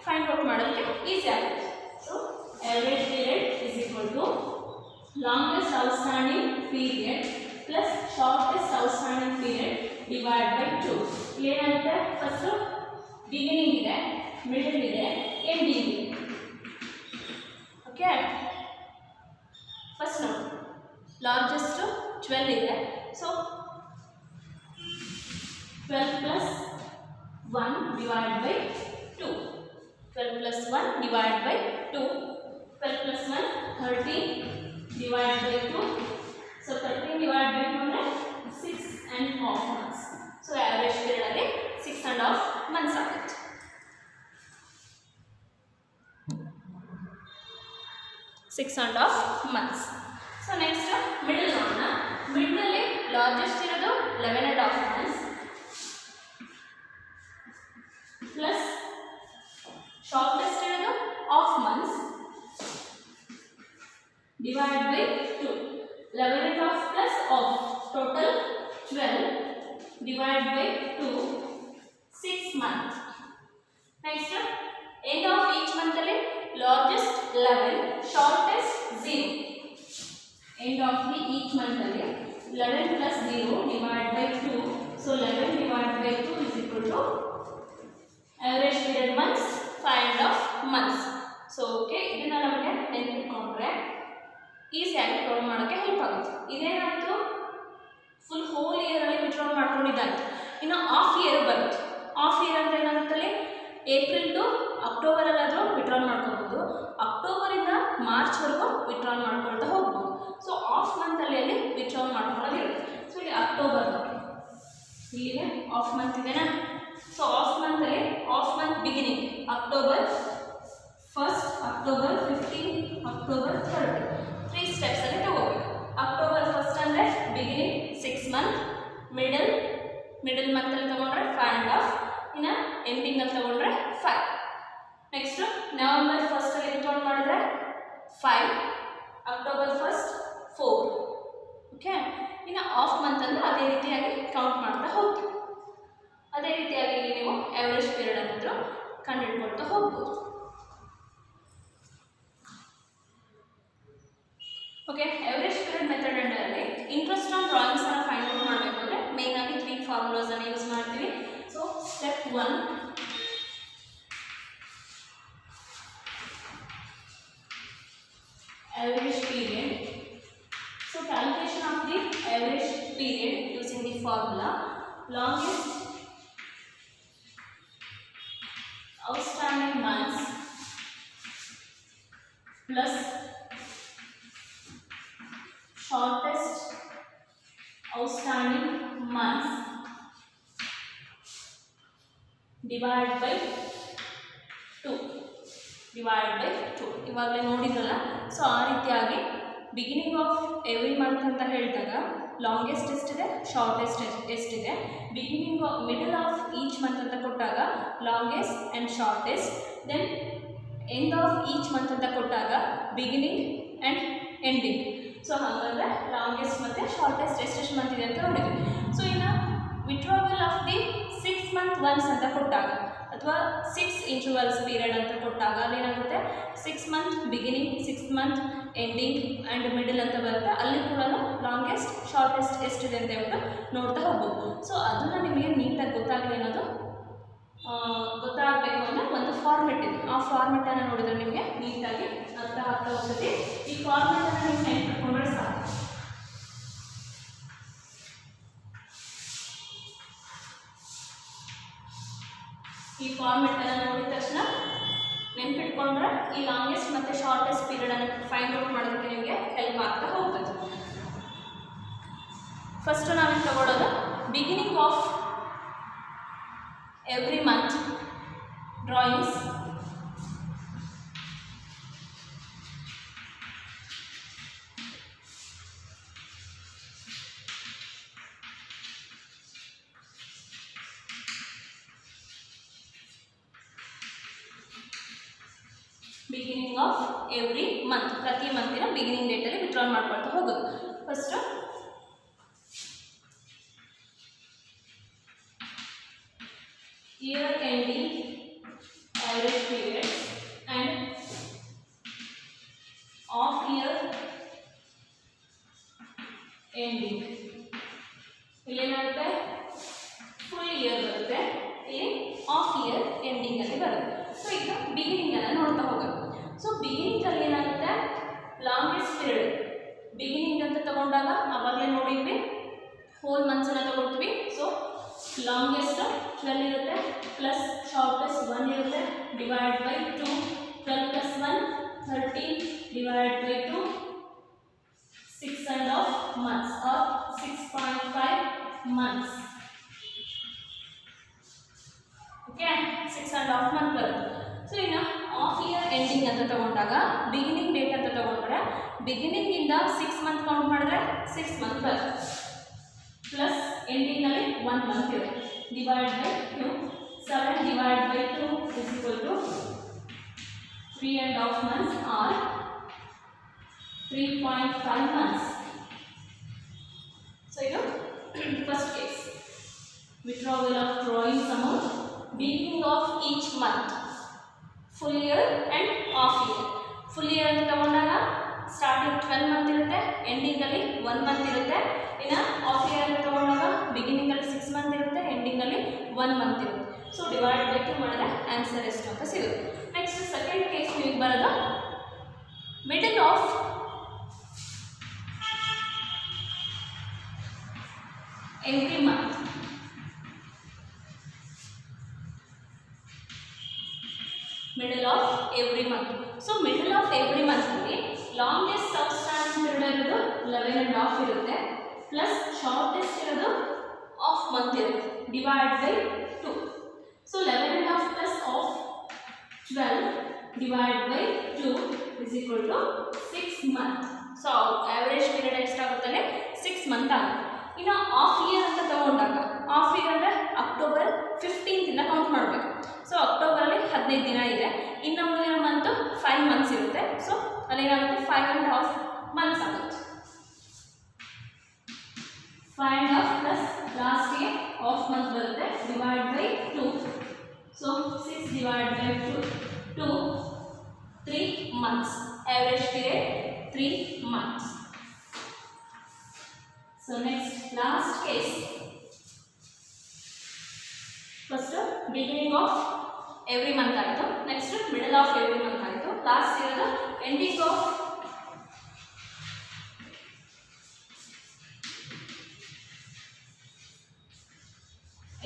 find out ಮಾಡೋದಕ್ಕೆ ಈಸಿ ಆಗುತ್ತೆ. So average period is equal to longest outstanding period plus shortest outstanding period divided by 2. ಇಲ್ಲಿ ಏನಾಗುತ್ತೆ first beginning ಇದೆ, middle ಇದೆ, ending ಇದೆ. ಓಕೆ, ಫಸ್ಟ್ ನೋಡಿ ಲಾರ್ಜೆಸ್ಟು 12 ಇದೆ. So 12 plus 1 divide by 2. 12 plus 1 divide by 2. 12 plus 1 13 divide by 2. So 13 divide by 2 ಅಂದರೆ 6.5 months. So average period ಅಲ್ಲಿ 6.5 months ಆಗುತ್ತೆ. ಸೊ ನೆಕ್ಸ್ಟ್ ಮಿಡಲ್ ನೋಡೋಣ. ಮಿಡಲಲ್ಲಿ ಲಾರ್ಜೆಸ್ಟ್ ಇರೋದು 11.5 ಮಂತ್ಸ್ ಪ್ಲಸ್ ಶಾರ್ಟೆಸ್ಟ್ ಇರೋದು of months divide by 2. 11.5 plus of total 12 divided by 2, 6 months. Next, end of each month ಅಲ್ಲಿ largest 11, shortest 0. End of the each month ಅಲ್ಲಿ 11 plus 0 divided by 2. So 11 divided by 2 is equal to average period months, 5.5 months. So okay, ಇದನ್ನ ನಮಗೆ ನೆನಪಿಟ್ಕೊಂಡ್ರೆ ಈಸಿಯಾಗಿ prove ಮಾಡೋಕ್ಕೆ help ಆಗುತ್ತೆ. ಇದೇನಾಯಿತು, full hole ಇಯರಲ್ಲಿ withdrawal ಮಾಡ್ಕೊಂಡಿದ್ದಾಯಿತು. ಇನ್ನು of year ಬರುತ್ತೆ. Of year ಅಂದರೆ ಏನಾಗುತ್ತಲ್ಲಿ April to ಅಕ್ಟೋಬರಲ್ಲಾದರೂ withdrawal ಮಾಡ್ಕೊಬೋದು, ಅಕ್ಟೋಬರಿಂದ ಮಾರ್ಚ್ವರೆಗೂ ವಿಡ್ರಾಲ್ ಮಾಡ್ಕೊಳ್ತಾ ಹೋಗ್ಬೋದು. ಸೊ ಆಫ್ ಮಂತಲ್ಲಿ ಅಲ್ಲಿ ವಿಡ್ರಾಲ್ ಮಾಡ್ಕೊಳ್ಳೋದಿರುತ್ತೆ. ಸೊ ಇಲ್ಲಿ ಅಕ್ಟೋಬರ್ ಇಲ್ಲಿಗೆ ಆಫ್ ಮಂತ್ ಇದೆನಾ. ಸೊ ಆಫ್ ಮಂತಲ್ಲಿ half month beginning October 1st, October 15, October 30, 3 ಸ್ಟೆಪ್ಸಲ್ಲಿ ತಗೋಬೇಕು. ಅಕ್ಟೋಬರ್ 1st ಅಂದರೆ ಬಿಗಿನಿಂಗ್ 6 ಮಂತ್, ಮಿಡಲ್ ಮಂತಲ್ಲಿ ತಗೊಂಡ್ರೆ 5.5, ಇನ್ನು ಎಂಡಿಂಗಲ್ಲಿ ತಗೊಂಡ್ರೆ 5. ನೆಕ್ಸ್ಟು ನವೆಂಬರ್ 1st ಅಲ್ಲಿ ವಿಡ್ರಾಲ್ ಮಾಡಿದ್ರೆ 5, ಅಕ್ಟೋಬರ್ 1st 4. ಓಕೆ, ಇನ್ನು ಆಫ್ ಮಂತ್ ಅಂದರೆ ಅದೇ ರೀತಿಯಾಗಿ ಕೌಂಟ್ ಮಾಡ್ತಾ ಹೋಗ್ತೀವಿ. ಅದೇ ರೀತಿಯಾಗಿ ನೀವು ಆವ್ರೇಜ್ ಪೀರಿಯಡ್ ಅನ್ನೋದು ಕಂಡುಹಿಡ್ಕೊಳ್ತಾ ಹೋಗ್ಬೋದು. ಓಕೆ, ಆವ್ರೇಜ್ ಪೀರಿಯಡ್ ಮೆಥಡ್ ಅಂಡರಲ್ಲಿ ಇಂಟ್ರೆಸ್ಟ್ ಆನ್ ಡ್ರಾಯಿಂಗ್ಸ್ ಅನ್ನು ಫೈಂಡ್ ಔಟ್ ಮಾಡಬೇಕು ಅಂದರೆ ಮೇನ್ ಆಗಿ 3 ಫಾರ್ಮುಲಾಸ್ ಅನ್ನು ಯೂಸ್ ಮಾಡ್ತೀವಿ. So step 1, average period. So calculation of the average period using the formula longest outstanding months plus shortest outstanding months divided by 2. ಇವಾಗಲೇ ನೋಡಿದ್ರಲ್ಲ. So ಆ ರೀತಿಯಾಗಿ ಬಿಗಿನಿಂಗ್ ಆಫ್ ಎವ್ರಿ ಮಂತ್ ಅಂತ ಹೇಳಿದಾಗ ಲಾಂಗೆಸ್ಟ್ ಎಷ್ಟಿದೆ, ಶಾರ್ಟೆಸ್ಟ್ ಎಷ್ಟಿದೆ, ಮಿಡಲ್ ಆಫ್ ಈಚ್ ಮಂತ್ ಅಂತ ಕೊಟ್ಟಾಗ longest and shortest, then end of each month ಅಂತ ಕೊಟ್ಟಾಗ ಬಿಗಿನಿಂಗ್ ಆ್ಯಂಡ್ ಎಂಡಿಂಗ್. ಸೊ ಹಾಗಾದರೆ ಲಾಂಗೆಸ್ಟ್ ಮತ್ತು ಶಾರ್ಟೆಸ್ಟ್ ಎಷ್ಟೆಷ್ಟು ಮಂತ್ ಇದೆ ಅಂತ ನೋಡಿದ್ವಿ. ಸೊ ಇನ್ನು withdrawal of the 6 month ones ಅಂತ ಕೊಟ್ಟಾಗ ಅಥವಾ 6 ಇಂಟರ್ವಲ್ಸ್ ಪೀರಿಯಡ್ ಅಂತ ಕೊಟ್ಟಾಗ ಅಲ್ಲೇನಾಗುತ್ತೆ 6 month beginning, 6 month ending and middle ಅಂತ ಬರುತ್ತೆ. ಅಲ್ಲಿ ಕೂಡ ಲಾಂಗೆಸ್ಟ್ ಶಾರ್ಟೆಸ್ಟ್ ಎಷ್ಟಿದೆ ಅಂತ ಹೇಳ್ಬಿಟ್ಟು ನೋಡ್ತಾ ಹೋಗ್ಬೋದು. ಸೊ ಅದನ್ನು ನಿಮಗೆ ನೀಟಾಗಿ ಗೊತ್ತಾಗಲಿ ಅನ್ನೋದು ಗೊತ್ತಾಗಬೇಕು ಅಂದರೆ ಒಂದು ಫಾರ್ಮೆಟ್ ಇದೆ. ಆ ಫಾರ್ಮೆಟನ್ನು ನೋಡಿದರೆ ನಿಮಗೆ ನೀಟಾಗಿ ಅರ್ಥ ಆಗ್ತಾ ಹೋಗ್ತದೆ. ಈ ಫಾರ್ಮೆಟನ್ನು ನೀವು ನೆನ್ಪಿಟ್ಕೊಂಡ್ರೆ ಸಾಕು. ಈ ಫಾರ್ಮೆಟನ್ನು ನೋಡಿದ ತಕ್ಷಣ ನೆನ್ಪಿಟ್ಕೊಂಡ್ರೆ ಈ ಲಾಂಗೆಸ್ಟ್ ಮತ್ತು ಶಾರ್ಟೆಸ್ಟ್ ಪೀರಿಯಡನ್ನು ಫೈಂಡ್ ಔಟ್ ಮಾಡೋದಕ್ಕೆ ನಿಮಗೆ ಹೆಲ್ಪ್ ಆಗ್ತಾ ಹೋಗ್ತದೆ. ಫಸ್ಟು ನಾವೇನು ತಗೊಳ್ಳೋದು beginning of every month drawings beginning of every month, ಪ್ರತಿ ಮಂತಿನ ಬಿಗಿನಿಂಗ್ ಡೇಟಲ್ಲಿ ವಿಡ್ರಾಲ್ ಮಾಡ್ಕೊಳ್ತಾ ಹೋಗೋದು. First year ending average period and off year ending. ಇಲ್ಲೇನಾಗುತ್ತೆ ಫುಲ್ ಇಯರ್ ಬರುತ್ತೆ, ಇಲ್ಲಿ ಆಫ್ ಇಯರ್ ಎಂಡಿಂಗ್ ಅಲ್ಲಿ ಬರುತ್ತೆ. ಸೊ ಈಗ ಬಿಗಿನಿಂಗ್ ಅನ್ನು ನೋಡ್ತಾ ಹೋಗೋದು. ಸೊ ಬಿಗಿನಿಂಗ್ ಅಲ್ಲಿ ಏನಾಗುತ್ತೆ ಲಾಂಗೆಸ್ಟ್ ಪೀರಿಯಡ್ ಬಿಗಿನಿಂಗ್ ಅಂತ ತಗೊಂಡಾಗ ಅವಾಗಲೇ ನೋಡಿದ್ವಿ ಹೋಲ್ ಮಂತ್ಸ್ ಅನ್ನ ತಗೊಳ್ತೀವಿ. ಸೊ ಲಾಂಗೆಸ್ಟ್ 12 ಇರುತ್ತೆ ಪ್ಲಸ್ ಶಾರ್ಟೆಸ್ಟ್ 1 ಇರುತ್ತೆ divide by 2, 12 plus 1 13 divide by 2 6.5 months or 6.5 months. Okay 6.5 months ಬರುತ್ತೆ. ಸೊ ಇನ್ನು ಆಫ್ ಇಯರ್ ಎಂಡಿಂಗ್ ಅಂತ ತಗೊಂಡಾಗ ಬಿಗಿನಿಂಗ್ ಡೇಟ್ ಅಂತ ತಗೊಂಡ್ರೆ ಬಿಗಿನಿಂಗ್ ಇಂದ 6 ಮಂತ್ ಕೌಂಟ್ ಮಾಡಿದ್ರೆ 6 ಮಂತ್ ಬರುತ್ತೆ ಪ್ಲಸ್ ಎಂಡಿಂಗ್ ಅಲ್ಲಿ 1 ಮಂತ್ ಇರುತ್ತೆ divide by 2, 7 divide by 2 is equal to 3.5 months or 3.5 months. So ಇದು first case withdrawal of drawings amount beginning of each month, full year and off year. full year ಅಂತ ತಗೊಂಡಾಗ starting 12 month ಇರುತ್ತೆ ending ಅಲ್ಲಿ 1 month ಇರುತ್ತೆ. ಇನ್ನು of year ಅಂತ ತಗೊಂಡಾಗ beginning ಅಲ್ಲಿ 6 ಮಂತ್ ಇರುತ್ತೆ ಎಂಡಿಂಗ್ ಅಲ್ಲಿ 1 ಮಂತ್ ಇರುತ್ತೆ. ಸೊ ಡಿವೈಡ್ ಬೈ 2 ಮಾಡಿದ್ರೆ ಆನ್ಸರ್ ಎಷ್ಟು ಅಂತ ಸಿಗುತ್ತೆ. ನೆಕ್ಸ್ಟ್ ಸೆಕೆಂಡ್ ಕೇಸ್ ನಿಮಗೆ ಬರೋದು middle of every month. Middle of every month. So middle of every month ಅಲ್ಲಿ ಲಾಂಗೆಸ್ಟ್ ಔಟ್ಸ್ಟ್ಯಾಂಡಿಂಗ್ ಪೀರಿಯಡ್ ಇರೋದು 11.5 ಇರುತ್ತೆ ಪ್ಲಸ್ ಶಾರ್ಟೆಸ್ಟ್ ಇರೋದು ಆಫ್ ಮಂತ್ ಇರುತ್ತೆ divide by 2. So 11.5 plus half 12 divide by 2 is equal to 6 month. So average period ಎಷ್ಟಾಗುತ್ತದೆ 6 month ಆಗುತ್ತೆ. ಇನ್ನು of year ಅಂತ ತಗೊಂಡಾಗ ಆಫ್ ಇಯರ್ ಅಂದರೆ ಅಕ್ಟೋಬರ್ 15 ಇಂದ ಕೌಂಟ್ ಮಾಡಬೇಕು. ಸೊ ಅಕ್ಟೋಬರಲ್ಲಿ 15 ದಿನ ಇದೆ, ಇನ್ನು ಮುಂದಿನ ಮಂತು 5 ಮಂತ್ಸ್ ಇರುತ್ತೆ. ಸೊ ಅಲ್ಲೇನಾಗುತ್ತೆ 5.5 ಮಂತ್ಸ್ ಆಗುತ್ತೆ. 5.5 ಪ್ಲಸ್ ಲಾಸ್ಟ್ಗೆ ಆಫ್ ಮಂತ್ ಬರುತ್ತೆ divide by 2. So 6 divide by 2 3 months. Average period 3 months. So next last case. First beginning of every month ಆಯಿತು, next middle of every month ಆಯಿತು, last ಇರೋದು ending of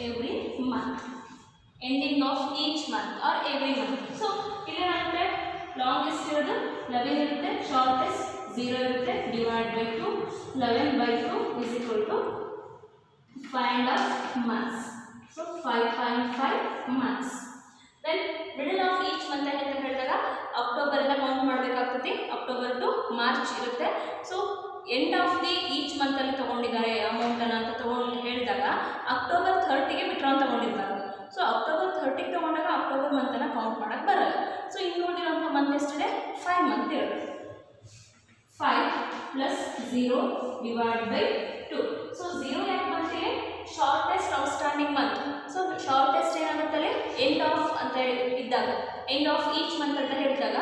every month, ending of each month or every month. So ಇಲ್ಲೇನಾಗುತ್ತೆ longest ಇರೋದು 11 ಇರುತ್ತೆ, shortest 0 ಇರುತ್ತೆ divide by 2. 11 by 2 is equal to 5.5 months. So 5.5 months. Then middle of each month ಅಂತ ಹೇಳಿದಾಗ October ಇಂದ count ಮಾಡಬೇಕಾಗ್ತದೆ. October to March ಇರುತ್ತೆ. So end of the each month ಅಲ್ಲಿ ತಗೊಂಡಿದ್ದಾರೆ ಅಮೌಂಟನ್ನು ಅಂತ ತಗೊಂಡು ಹೇಳಿದಾಗ ಅಕ್ಟೋಬರ್ 30ಗೆ ವಿಡ್ರಾನ್ ತಗೊಂಡಿರ್ತಾರೆ. ಸೊ ಅಕ್ಟೋಬರ್ 30ಗೆ ತಗೊಂಡಾಗ ಅಕ್ಟೋಬರ್ ಮಂತನ್ನು ಕೌಂಟ್ ಮಾಡೋಕ್ಕೆ ಬರಲ್ಲ. ಸೊ ಇನ್ನು ಉಳಿದಿರುವಂಥ ಮಂತ್ ಎಷ್ಟಿದೆ 5 ಮಂತ್ ಇರುತ್ತೆ. 5 plus 0 divided by 2. So 0 ಯಾಕೆ ಬಂತಿದೆ shortest outstanding month. So shortest ಏನಾಗುತ್ತಲ್ಲಿ ಎಂಡ್ ಆಫ್ ಅಂತ ಇದ್ದಾಗ, ಎಂಡ್ ಆಫ್ ಈಚ್ ಮಂತ್ ಅಂತ ಹೇಳಿದಾಗ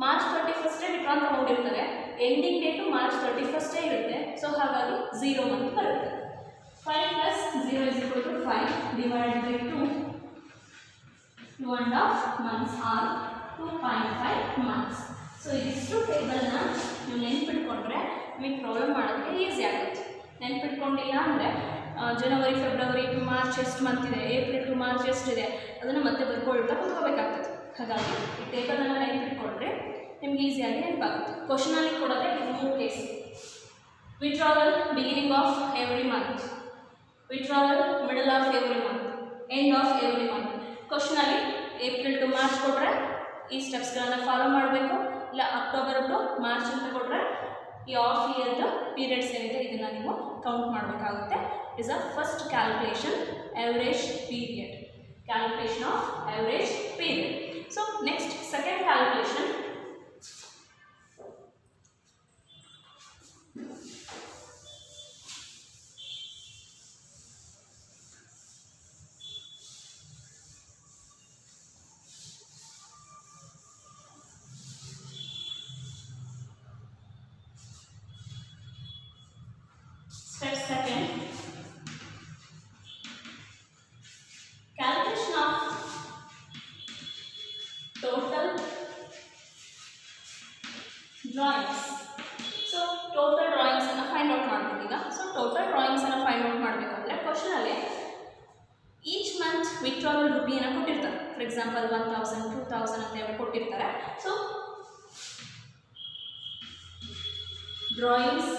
ಮಾರ್ಚ್ 31 ವಿಡ್ರಾ ತಗೊಂಡಿರ್ತಾರೆ, ಎಂಡಿಂಗ್ ಡೇಟು ಮಾರ್ಚ್ 31 ಇರುತ್ತೆ. ಸೊ ಹಾಗಾಗಿ 0 ಮಂತ್ ಬರುತ್ತೆ. 5 plus 0 is equal to 5 divided by 2. 2.5 months are 2.5 months. So ಇದಿಷ್ಟು ಟೇಬಲ್ನ ನೀವು ನೆನ್ಪಿಟ್ಕೊಂಡ್ರೆ ನಿಮಗೆ ಪ್ರಾಬ್ಲಮ್ ಮಾಡೋಕ್ಕೆ ಈಸಿ ಆಗುತ್ತೆ. ನೆನ್ಪಿಟ್ಕೊಂಡಿಲ್ಲ ಅಂದರೆ ಜನವರಿ ಫೆಬ್ರವರಿ ಟು ಮಾರ್ಚ್ ಎಷ್ಟು ಮಂತ್ ಇದೆ, ಏಪ್ರಿಲ್ ಟು ಮಾರ್ಚ್ ಎಷ್ಟಿದೆ ಅದನ್ನು ಮತ್ತೆ ಬರ್ಕೊಳ್ತಾ ಕೂತ್ಕೋಬೇಕಾಗ್ತದೆ. ಹಾಗಾಗಿ ಈ ಟೇಬಲನ್ನು ನೆನ್ಪಿಟ್ಕೊಂಡ್ರೆ ನಿಮ್ಗೆ ಈಸಿಯಾಗಿ ನೆನಪಾಗುತ್ತೆ. ಕ್ವಶನಲ್ಲಿ ಕೊಡೋದೇ 3 case: withdrawal beginning of every month, withdrawal middle of every month, end of every month. ಕ್ವಶನಲ್ಲಿ ಏಪ್ರಿಲ್ ಟು ಮಾರ್ಚ್ ಕೊಟ್ಟರೆ ಈ ಸ್ಟೆಪ್ಸ್ಗಳನ್ನು ಫಾಲೋ ಮಾಡಬೇಕು. ಇಲ್ಲ ಅಕ್ಟೋಬರ್ ಟು ಮಾರ್ಚ್ ಅಂತ ಕೊಟ್ಟರೆ ಈ ಆಫ್ ಇಯರ್ದು ಪೀರಿಯಡ್ಸ್ ಏನಿದೆ ಇದನ್ನು ನೀವು ಕೌಂಟ್ ಮಾಡಬೇಕಾಗುತ್ತೆ. Is a first calculation average period, calculation of average period. So next second calculation. Step second, calculation of total drawings. So total drawings ಅನ್ನು ಫೈಂಡ್ ಔಟ್ ಮಾಡಬೇಕು ಈಗ. ಸೊ ಟೋಟಲ್ ಡ್ರಾಯಿಂಗ್ಸ್ ಅನ್ನು find out ಮಾಡಬೇಕಂದ್ರೆ question ಅಲ್ಲಿ each month withdrawal ರುಪಿಯನ್ನು ಕೊಟ್ಟಿರ್ತಾರೆ. For example 1000, 2000 ಅಂತ ಹೇಳಿ ಕೊಟ್ಟಿರ್ತಾರೆ. So drawings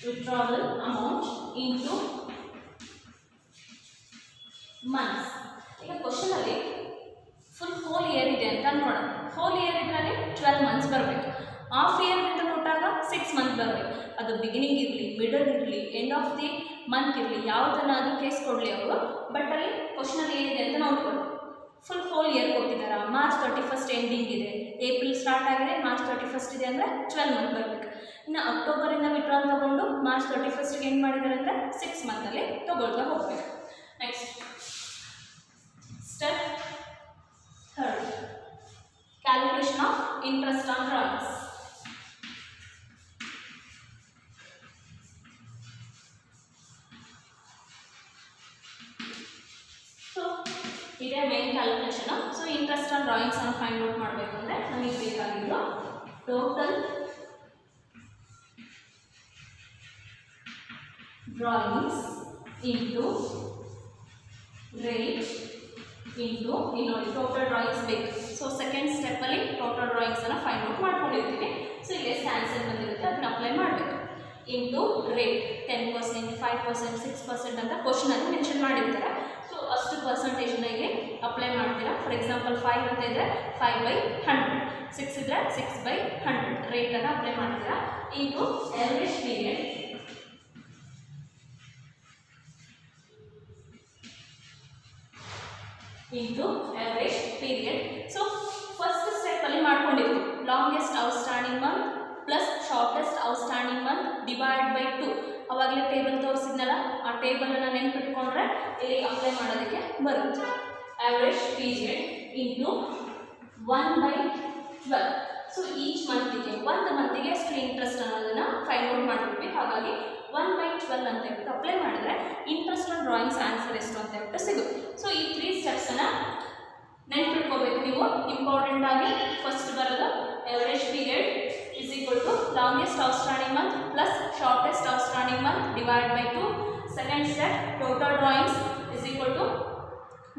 withdrawal amount into months. ಈಗ ಕ್ವಶನ್ ಅಲ್ಲಿ ಫುಲ್ ಹೋಲ್ ಇಯರ್ ಇದೆ ಅಂತ ಅನ್ಕೊಳ್ಳೋಣ. ಹೋಲ್ ಇಯರ್ ಇದರಲ್ಲಿ 12 ಮಂತ್ಸ್ ಬರಬೇಕು. ಹಾಫ್ ಇಯರ್ ಅಂತ ಕೊಟ್ಟಾಗ 6 ಮಂತ್ ಬರಬೇಕು. ಅದು ಬಿಗಿನಿಂಗ್ ಇರಲಿ, ಮಿಡಲ್ ಇರಲಿ, ಎಂಡ್ ಆಫ್ ದಿ ಮಂತ್ ಇರಲಿ, ಯಾವುದನ್ನಾದರೂ ಕೇಸ್ ಕೊಡಲಿ ಅವರು. ಬಟ್ ಅಲ್ಲಿ ಕ್ವಶನ್ ಅಲ್ಲಿ ಏನಿದೆ ಅಂತ ನೋಡ್ಕೊಳ್ಳಿ. ಫುಲ್ ಹೋಲ್ ಇಯರ್ ಕೊಟ್ಟಿದ್ದಾರೆ. ಮಾರ್ಚ್ 31 ಎಂಡಿಂಗ್ ಇದೆ, ಏಪ್ರಿಲ್ ಸ್ಟಾರ್ಟ್ ಆಗಿದೆ, ಮಾರ್ಚ್ 31 ಇದೆ ಅಂದರೆ 12 ಮಂತ್ ಬರಬೇಕು. ಇನ್ನು ಅಕ್ಟೋಬರಿಂದ ವಿಡ್ರಾಲ್ ತಗೊಂಡು ಮಾರ್ಚ್ 31ಗೆ ಏನು ಮಾಡಿದ್ದಾರೆ ಅಂದರೆ 6 ಮಂತಲ್ಲಿ ತಗೊಳ್ತಾ ಹೋಗಬೇಕು. Next step third, calculation of interest on drawings. So ಇದೇ main calculation. So interest on drawings ಅನ್ನು ಫೈಂಡ್ ಔಟ್ ಮಾಡಬೇಕು ಅಂದರೆ ನಮಗೆ ಬೇಕಾಗಿದ್ದು total drawings into rate into ಇಲ್ಲಿ ನೋಡಿ ಟೋಟಲ್ ಡ್ರಾಯಿಂಗ್ಸ್ ಬೇಕು. ಸೊ ಸೆಕೆಂಡ್ ಸ್ಟೆಪ್ಪಲ್ಲಿ ಟೋಟಲ್ ಡ್ರಾಯಿಂಗ್ಸನ್ನು ಫೈಂಡ್ ಔಟ್ ಮಾಡ್ಕೊಂಡಿರ್ತೀವಿ. ಸೊ ಇಲ್ಲಿ ಎಷ್ಟು ಆನ್ಸರ್ ಬಂದಿರುತ್ತೆ ಅದನ್ನ ಅಪ್ಲೈ ಮಾಡಬೇಕು. ಇಂಟು ರೇಟ್ 10%, 5%, 6% ಅಂತ ಕ್ವಶನಲ್ಲಿ ಮೆನ್ಷನ್ ಮಾಡಿರ್ತಾರೆ. ಸೊ ಅಷ್ಟು ಪರ್ಸೆಂಟೇಜನ್ನ ಇಲ್ಲಿ ಅಪ್ಲೈ ಮಾಡ್ತೀರಾ. ಫಾರ್ ಎಕ್ಸಾಂಪಲ್ 5 ಅಂತ ಇದ್ದರೆ 5/100, 6 ಇದ್ದರೆ 6/100 ರೇಟನ್ನು ಅಪ್ಲೈ ಮಾಡ್ತೀರಾ. Into average period into average period. So first step ಅಲ್ಲಿ ಮಾಡ್ಕೊಂಡಿರ್ತೀವಿ longest outstanding month plus shortest outstanding month divide by 2. ಅವಾಗಲೇ ಟೇಬಲ್ ತೋರಿಸಿದ್ನಲ್ಲ, ಆ ಟೇಬಲನ್ನು ನೆನ್ಪಿಟ್ಕೊಂಡ್ರೆ ಇಲ್ಲಿ ಅಪ್ಲೈ ಮಾಡೋದಕ್ಕೆ ಬರುತ್ತೆ. Average period into 1/12. So each ಮಂತಿಗೆ ಒಂದು ಮಂತಿಗೆ ಎಷ್ಟು ಇಂಟ್ರೆಸ್ಟ್ ಅನ್ನೋದನ್ನು ಫೈಂಡ್ ಔಟ್ ಮಾಡಿರ್ತೀವಿ. ಹಾಗಾಗಿ 1/12 ಅಂತ ಹೇಳ್ಬಿಟ್ಟು ಅಪ್ಲೈ ಮಾಡಿದ್ರೆ ಇಂಟ್ರೆಸ್ಟ್ ಆನ್ ಡ್ರಾಯಿಂಗ್ಸ್ ಆನ್ಸರ್ ಎಷ್ಟು ಅಂತ ಹೇಳ್ಬಿಟ್ಟು ಸಿಗುತ್ತೆ. ಸೊ ಈ 3 ಸ್ಟೆಪ್ಸನ್ನು ನೆನ್ಪಿಟ್ಕೋಬೇಕು ನೀವು ಇಂಪಾರ್ಟೆಂಟ್ ಆಗಿ. ಫಸ್ಟ್ ಬರೋದು average period is equal to longest outstanding month plus shortest outstanding month divide by 2. Second step total drawings is equal to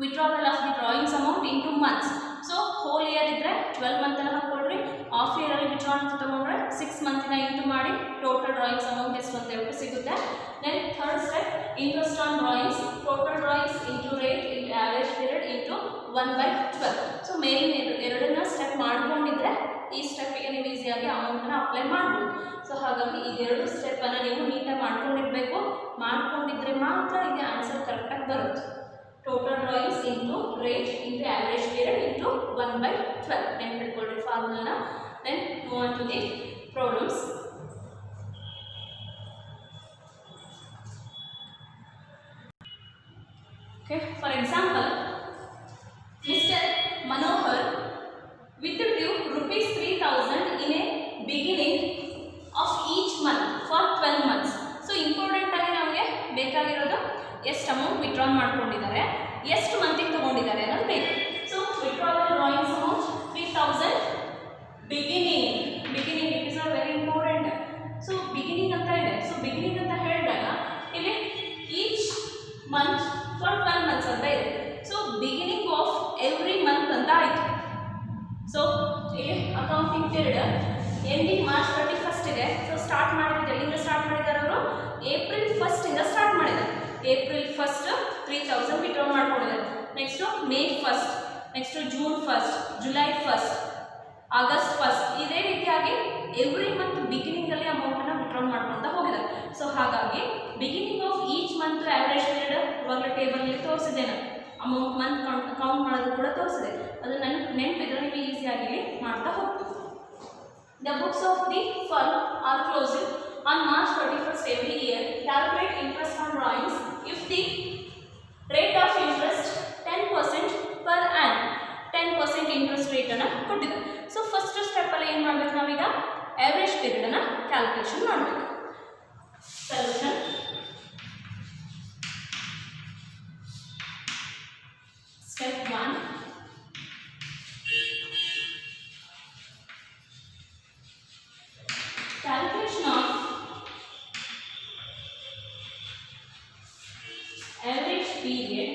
withdrawal of the drawings amount into months. So whole year ಇದ್ದರೆ 12 ಮಂತನ್ನು ಹಾಕ್ಕೊಳ್ರಿ. Half ಇಯರಲ್ಲಿ withdrawal ಅಂತ ತೊಗೊಂಡ್ರೆ 6 ಮಂತಿನ into ಮಾಡಿ total drawings amount ಎಷ್ಟು ಅಂತ ಹೇಳ್ಬಿಟ್ಟು ಸಿಗುತ್ತೆ. Then third step interest on drawings, total drawings into rate into average period into 1/12. ಸೊ ಮೇಲಿನ ಎರಡನ್ನ ಸ್ಟೆಪ್ ಮಾಡ್ಕೊಂಡಿದ್ರೆ ಈ ಸ್ಟೆಪ್ಪಿಗೆ ನೀವು ಈಸಿಯಾಗಿ ಅಮೌಂಟನ್ನು ಅಪ್ಲೈ ಮಾಡ್ಬೋದು. ಸೊ ಹಾಗಾಗಿ ಇದೆರಡು ಸ್ಟೆಪ್ಪನ್ನು ನೀವು ನೀಟಾಗಿ ಮಾಡ್ಕೊಂಡಿರಬೇಕು. ಮಾಡ್ಕೊಂಡಿದ್ರೆ ಮಾತ್ರ ಈಗ ಆನ್ಸರ್ ಕರೆಕ್ಟಾಗಿ ಬರುತ್ತೆ. Total drawings into rate into average period into 1/12 ನೆನ್ಪಿಟ್ಕೊಳ್ಳಿ ಫಾರ್ಮುಲಾನ. Then move on to the problems. Okay, for example, Mr. Manohar withdrew rupees 3000 in a beginning of each month for 12 months. So important ಆಗಿ ನಮಗೆ ಬೇಕಾಗಿರೋದು ಎಷ್ಟು amount withdraw ಮಾಡ್ಕೊಂಡಿದ್ದಾರೆ, ಎಷ್ಟು ಮಂತಿಗೆ ತಗೊಂಡಿದ್ದಾರೆ ಅನ್ನೋದು ಬೇಕು. So withdrawal drawings amount 3000 beginning it is a very important. So beginning ಅಂತ ಇದೆ. ಸೊ ಬಿಗಿನಿಂಗ್ ಅಂತ ಹೇಳಿದಾಗ ಇಲ್ಲಿ ಈಚ್ ಮಂತ್ ಫಾರ್ 12 ಮಂತ್ಸ್ ಅಂತ ಇದೆ. So beginning of every month ಅಂತ ಆಯಿತು. ಸೊ ಇಲ್ಲಿ ಅಕೌಂಟಿಂಗ್ ಪೀರಿಯಡ್ ಎಂಡಿಂಗ್ ಮಾರ್ಚ್ 31 ಇದೆ. ಸೊ ಸ್ಟಾರ್ಟ್ ಮಾಡಿದ್ದು ಎಲ್ಲಿಂದ ಸ್ಟಾರ್ಟ್ ಮಾಡಿದ್ದಾರೆ ಅವರು? ಏಪ್ರಿಲ್ 1 ಇಂದ ಸ್ಟಾರ್ಟ್ ಮಾಡಿದ್ದಾರೆ. ಏಪ್ರಿಲ್ 1 3000 ವಿತ್ಡ್ರಾ ಮಾಡ್ಕೊಂಡಿದ್ದಾರೆ. Next May 1, next June 1, July 1, August 1, ಇದೇ ರೀತಿಯಾಗಿ ಎವ್ರಿ ಮಂತ್ ಬಿಗಿನಿಂಗಲ್ಲಿ ಅಮೌಂಟನ್ನು ವಿತ್ಡ್ರಾ ಮಾಡ್ಕೊಳ್ತಾ ಹೋಗಿದ್ದಾರೆ. ಸೊ ಹಾಗಾಗಿ beginning of each month average period ಇವಾಗಲೇ ಟೇಬಲಲ್ಲಿ ತೋರಿಸಿದ್ದೇನೆ. ಅಮೌಂಟ್ ಮಂತ್ ಕೌಂಟ್ ಮಾಡೋದು ಕೂಡ ತೋರಿಸಿದೆ. ಅದು ನೆನಪಿದ್ರೆ ನೀವು ಈಸಿಯಾಗಿ ಮಾಡ್ತಾ ಹೋಗ್ತೀವಿ. The books of the firm are closed on March 31st every year. Calculate interest on drawings if the rate of interest 10% per annum. 10% interest rate ಅನ್ನು ಕೊಟ್ಟಿದೆ. ಸೊ ಫಸ್ಟ್ ಸ್ಟೆಪ್ ಅಲ್ಲಿ ಏನು ಮಾಡಬೇಕು ನಾವೀಗ? ಆವರೇಜ್ ಪೀರಿಯಡ್ ಅನ್ನು ಕ್ಯಾಲ್ಕುಲೇಷನ್ ಮಾಡಬೇಕು. Solution step 1, calculation of average period.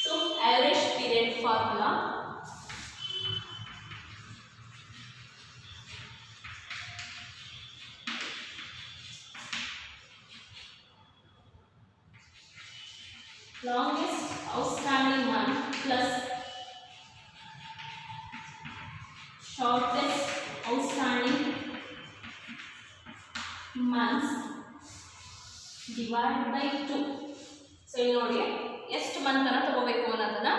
So average period formula longest outstanding month plus shortest outstanding months divided by 2. So ಇಲ್ಲಿ ನೋಡಿ ಎಷ್ಟು ಮಂತನ್ನು ತಗೋಬೇಕು ಅನ್ನೋದನ್ನ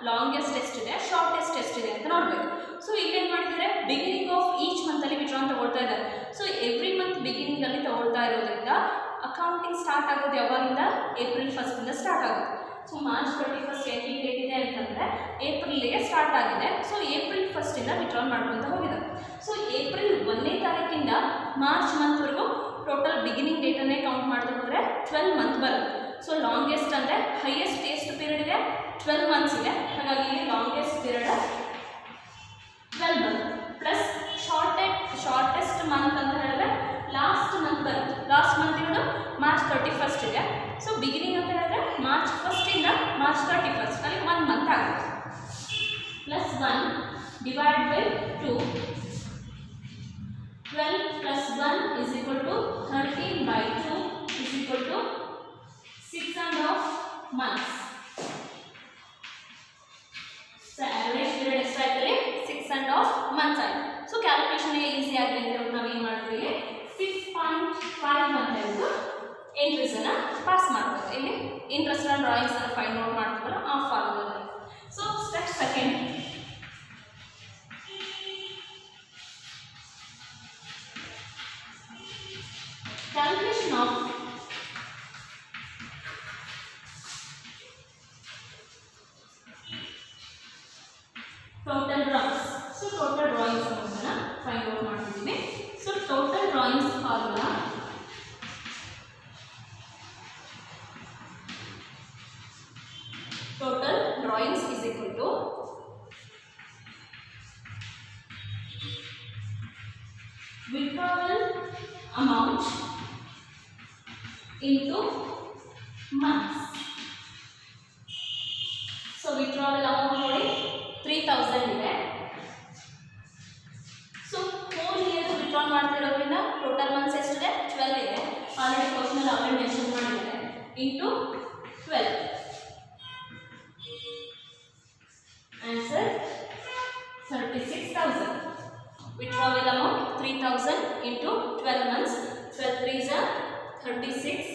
ಲಾಂಗೆಸ್ಟ್ ಎಷ್ಟಿದೆ, ಶಾರ್ಟೆಸ್ಟ್ ಎಷ್ಟಿದೆ ಅಂತ ನೋಡಬೇಕು. ಸೊ ಇಲ್ಲೇನು ಮಾಡಿದ್ದಾರೆ? ಬಿಗಿನಿಂಗ್ ಆಫ್ ಈಚ್ ಮಂತಲ್ಲಿ ವಿತ್ಡ್ರಾ ತಗೊಳ್ತಾ ಇದ್ದಾರೆ. ಸೊ ಎವ್ರಿ ಮಂತ್ ಬಿಗಿನಿಂಗಲ್ಲಿ ತಗೊಳ್ತಾ ಇರೋದ್ರಿಂದ ಅಕೌಂಟಿಂಗ್ ಸ್ಟಾರ್ಟ್ ಆಗೋದು ಯಾವಾಗಿಂದ? ಏಪ್ರಿಲ್ 1 ಸ್ಟಾರ್ಟ್ ಆಗುತ್ತೆ. ಸೊ ಮಾರ್ಚ್ 31 ಎಂಡಿಂಗ್ ಡೇಟ್ ಇದೆ ಅಂತಂದರೆ ಏಪ್ರಿಲ್ಗೆ ಸ್ಟಾರ್ಟ್ ಆಗಿದೆ. ಸೊ ಏಪ್ರಿಲ್ 1 ವಿತ್ಡ್ರಾ ಮಾಡ್ಕೊತ ಹೋಗಿದ್ದಾರೆ. ಸೊ ಏಪ್ರಿಲ್ 1ನೇ ತಾರೀಕಿಂದ ಮಾರ್ಚ್ ಮಂತ್ವರೆಗೂ ಟೋಟಲ್ ಬಿಗಿನಿಂಗ್ ಡೇಟನ್ನೇ ಕೌಂಟ್ ಮಾಡ್ತಾ ಹೋದರೆ 12 ಮಂತ್ ಬರುತ್ತೆ. ಸೊ ಲಾಂಗೆಸ್ಟ್ ಅಂದರೆ ಹೈಯೆಸ್ಟ್ ಎಷ್ಟು ಪೀರಿಯಡ್ ಇದೆ? 12 ಮಂತ್ಸ್ ಇದೆ. ಹಾಗಾಗಿ longest period 12 month plus shortest month ಅಂತ ಹೇಳಿದ್ರೆ ಲಾಸ್ಟ್ ಮಂತ್ ಬರುತ್ತೆ. ಲಾಸ್ಟ್ ಮಂತ್ ಇರೋದು ಮಾರ್ಚ್ 31 ಇದೆ. ಸೊ ಬಿಗಿನಿಂಗ್ ಅಂತ ಹೇಳಿದ್ರೆ ಮಾರ್ಚ್ 1 ಇಂದ ಮಾರ್ಚ್ 31 ಅಲ್ಲಿ 1 ಮಂತ್ ಆಗುತ್ತೆ. Plus 1 divide by 2. 12 plus 1 is equal to 13 by 2 is equal to 6.5 months. So average period ಎಷ್ಟಾಯ್ತು? 6.5 months ಆಯ್ತು. ಸೊ ಕ್ಯಾಲ್ಕುಲೇಷನ್ ಈಸಿ ಆಗಲಿ ಅಂತ ನಾವು ಏನು ಮಾಡ್ತೀವಿ? 6.5 ಮಂತ್ ಎಂದು ಎಂಟ್ರೀಸ್ ಅನ್ನು ಪಾಸ್ ಮಾಡ್ತೀವಿ. ಇಲ್ಲಿ ಇಂಟ್ರೆಸ್ಟ್ ಆನ್ ಡ್ರಾಯಿಂಗ್ಸ್ ಅನ್ನು ಫೈಂಡ್ ಔಟ್ ಮಾಡ್ತೀವಲ್ಲ ಆ formula. So step second, calculation of total drawings. So total drawings ಅನ್ನು find out ಮಾಡ್ತಿದ್ದೀವಿ. So total drawings formula total drawings is equal to withdrawal amount into months. So withdrawal amount ನೋಡಿ 3000 ಇದೆ. So 4 year withdraw ಮಾಡ್ತಿರೋದ್ರಿಂದ total months ಎಷ್ಟಿದೆ? 12 ಇದೆ. Already question ಅವರೇ mention ಮಾಡಿದ್ದಾರೆ. Into 12. Answer 36,000. Withdrawal amount 3000 into 12 months. 12 3s are 36.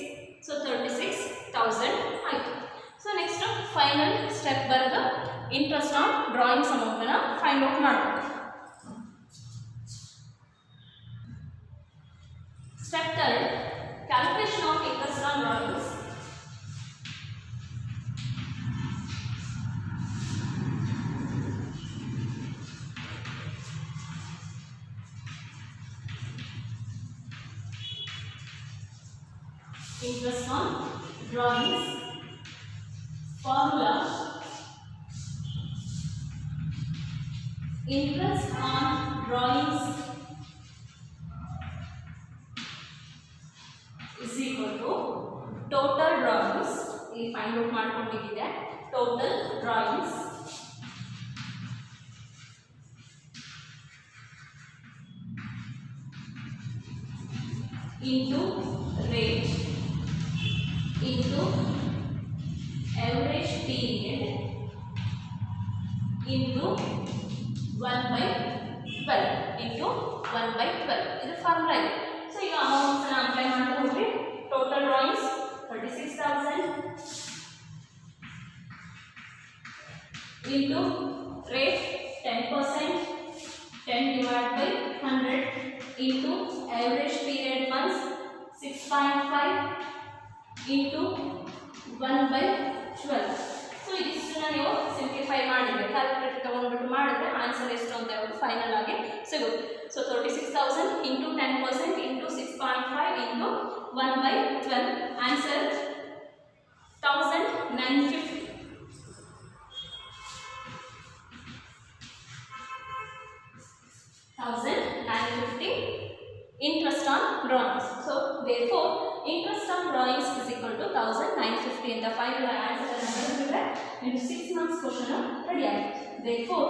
So 36,000 ಆಯಿತು. So next final step ಬರೋದು interest on drawings ಅಮೌಂಟನ್ನು ಫೈಂಡ್ ಔಟ್ ಮಾಡಬೇಕು. Step 3 calculation of interest on drawings interest on drawings, formula, interest on drawings is equal to total drawings. ಇಲ್ಲಿ find out ಮಾಡ್ಕೊಂಡಿದ್ದೆ total drawings into rate into average period into 1/12 into 1/12 ಇದು formula ಇದೆ. So ಈಗ amounts ಅನ್ನು apply ಮಾಡ್ತಾ ಹೋಗ್ರಿ. Total drawings 36,000 into rate 10%, 10 divided by 100 into average period months 6.5 into 1/12. So ಇದಿಷ್ಟನ್ನ ನೀವು simplify ಮಾಡಿದ್ರೆ ಕ್ಯಾಲ್ಕುಲೇಟರ್ ತಗೊಂಡ್ಬಿಟ್ಟು ಮಾಡಿದ್ರೆ ಆನ್ಸರ್ ಎಷ್ಟು ಅಂತ ಹೇಳಿ ಫೈನಲ್ ಆಗಿ ಸಿಗುತ್ತೆ. So 36,000 into 10% into 6.5 into 1/12 answer 1,950. Interest on drawings. So therefore interest on drawings is equal to 1,950 and the final answer is in 6 months question ready. Therefore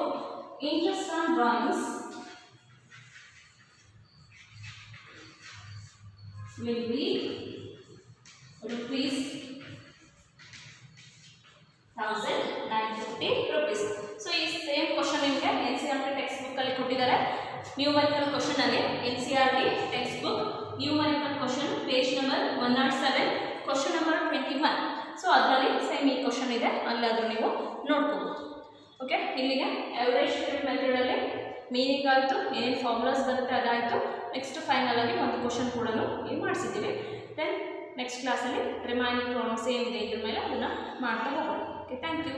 interest on drawings will be rupees 1,950 rupees. So is same question ನಿಮಗೆ NCERT text book ಅಲ್ಲಿ ಕೊಟ್ಟಿದ್ದಾರೆ. Numerical question ಅಲ್ಲಿ NCERT text book numerical question page number 107 question number 21. So ಅದರಲ್ಲಿ same ಈ question ಇದೆ, ಅಲ್ಲಾದರೂ ನೀವು ನೋಡ್ಕೋಬಹುದು. Okay, ಇಲ್ಲಿಗೆ average period method ಅಲ್ಲಿ ಮೀನಿಂಗ್ ಆಯಿತು, ಏನೇನು ಫಾರ್ಮುಲಾಸ್ ಬರುತ್ತೆ ಅದಾಯಿತು. ನೆಕ್ಸ್ಟ್ ಫೈನಲ್ ಆಗಿ ಒಂದು ಕ್ವಶನ್ ಕೂಡ ಇಲ್ಲಿ ಮಾಡಿಸಿದ್ದೀವಿ. ದೆನ್ ನೆಕ್ಸ್ಟ್ ಕ್ಲಾಸಲ್ಲಿ ರಿಮೈನಿಂಗ್ ಪ್ರಾಬ್ಲಮ್ಸ್ ಏನಿದೆ ಇದ್ರ ಮೇಲೆ ಅದನ್ನು ಮಾಡ್ತಾ ಹೋಗೋಣ. Okay, thank you.